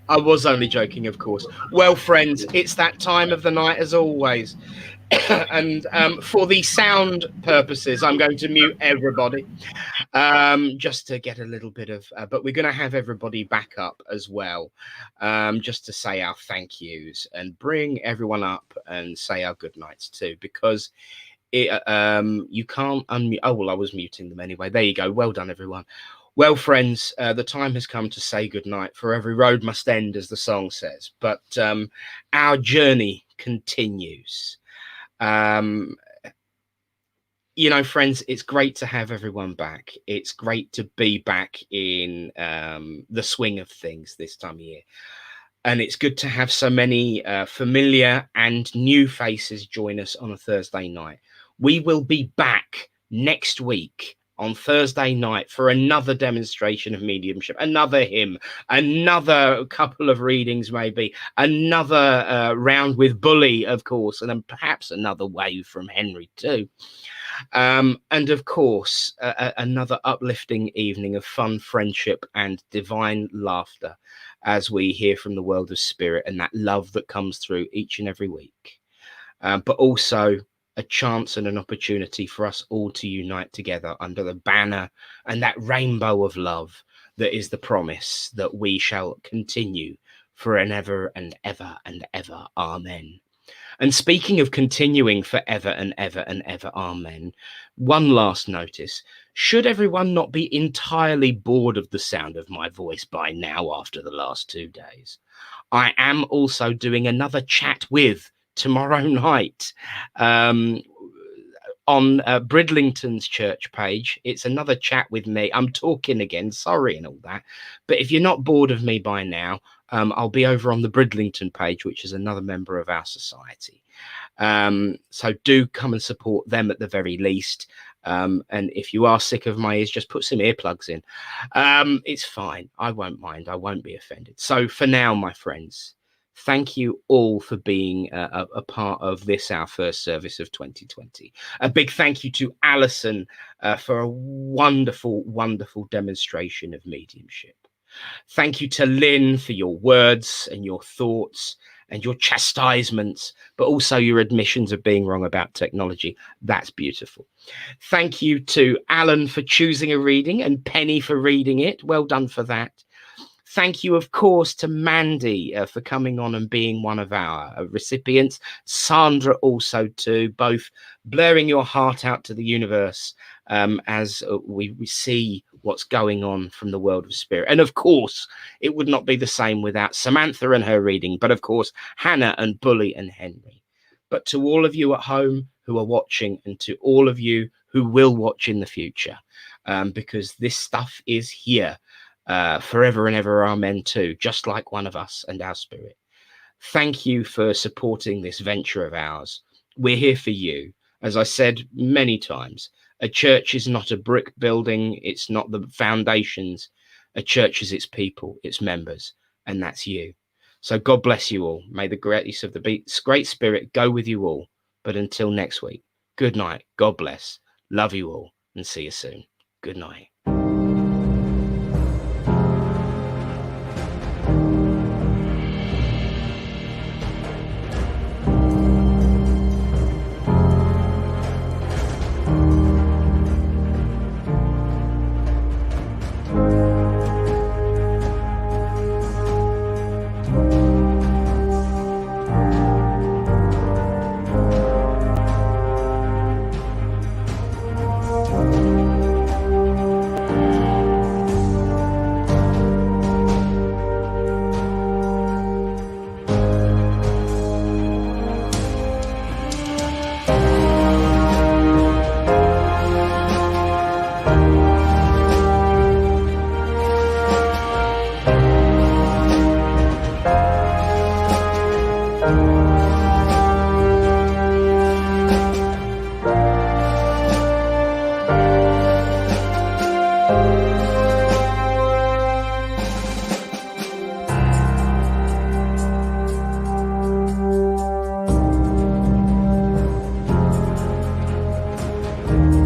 I was only joking, of course. Well, friends, it's that time of the night as always. And for the sound purposes, I'm going to mute everybody just to get a little bit of, but we're going to have everybody back up as well, just to say our thank yous and bring everyone up and say our good nights too, because it, you can't unmute. Oh, well, I was muting them anyway. There you go. Well done, everyone. Well, friends, the time has come to say goodnight, for every road must end, as the song says. But our journey continues. You know, friends, it's great to have everyone back. It's great to be back in the swing of things this time of year. And it's good to have so many familiar and new faces join us on a Thursday night. We will be back next week on Thursday night for another demonstration of mediumship, another hymn, another couple of readings, maybe another round with Bully, of course, and then perhaps another wave from Henry too. And of course, another uplifting evening of fun, friendship, and divine laughter as we hear from the world of spirit and that love that comes through each and every week. But also a chance and an opportunity for us all to unite together under the banner and that rainbow of love that is the promise that we shall continue for an ever and ever and ever. Amen. And speaking of continuing forever and ever and ever, amen, one last notice. Should everyone not be entirely bored of the sound of my voice by now after the last 2 days, I am also doing another chat with tomorrow night on Bridlington's church page. It's another chat with me. I'm talking again, sorry and all that. But if you're not bored of me by now, I'll be over on the Bridlington page, which is another member of our society. So do come and support them at the very least. And if you are sick of my ears, just put some earplugs in. It's fine. I won't mind. I won't be offended. So for now, my friends, thank you all for being a part of this, our first service of 2020. A big thank you to Alison for a wonderful, wonderful demonstration of mediumship. Thank you to Lynn for your words and your thoughts and your chastisements, but also your admissions of being wrong about technology. That's beautiful. Thank you to Alan for choosing a reading and Penny for reading it. Well done for that. Thank you, of course, to Mandy for coming on and being one of our recipients. Sandra also too, both blaring your heart out to the universe as we see what's going on from the world of spirit. And of course, it would not be the same without Samantha and her reading, but of course, Hannah and Bully and Henry. But to all of you at home who are watching, and to all of you who will watch in the future, because this stuff is here. Forever and ever, amen too, just like one of us and our spirit. Thank you for supporting this venture of ours. We're here for you. As I said many times, a church is not a brick building. It's not the foundations. A church is its people, its members, and that's you. So God bless you all. May the grace of the great spirit go with you all. But until next week, good night. God bless. Love you all and see you soon. Good night. you.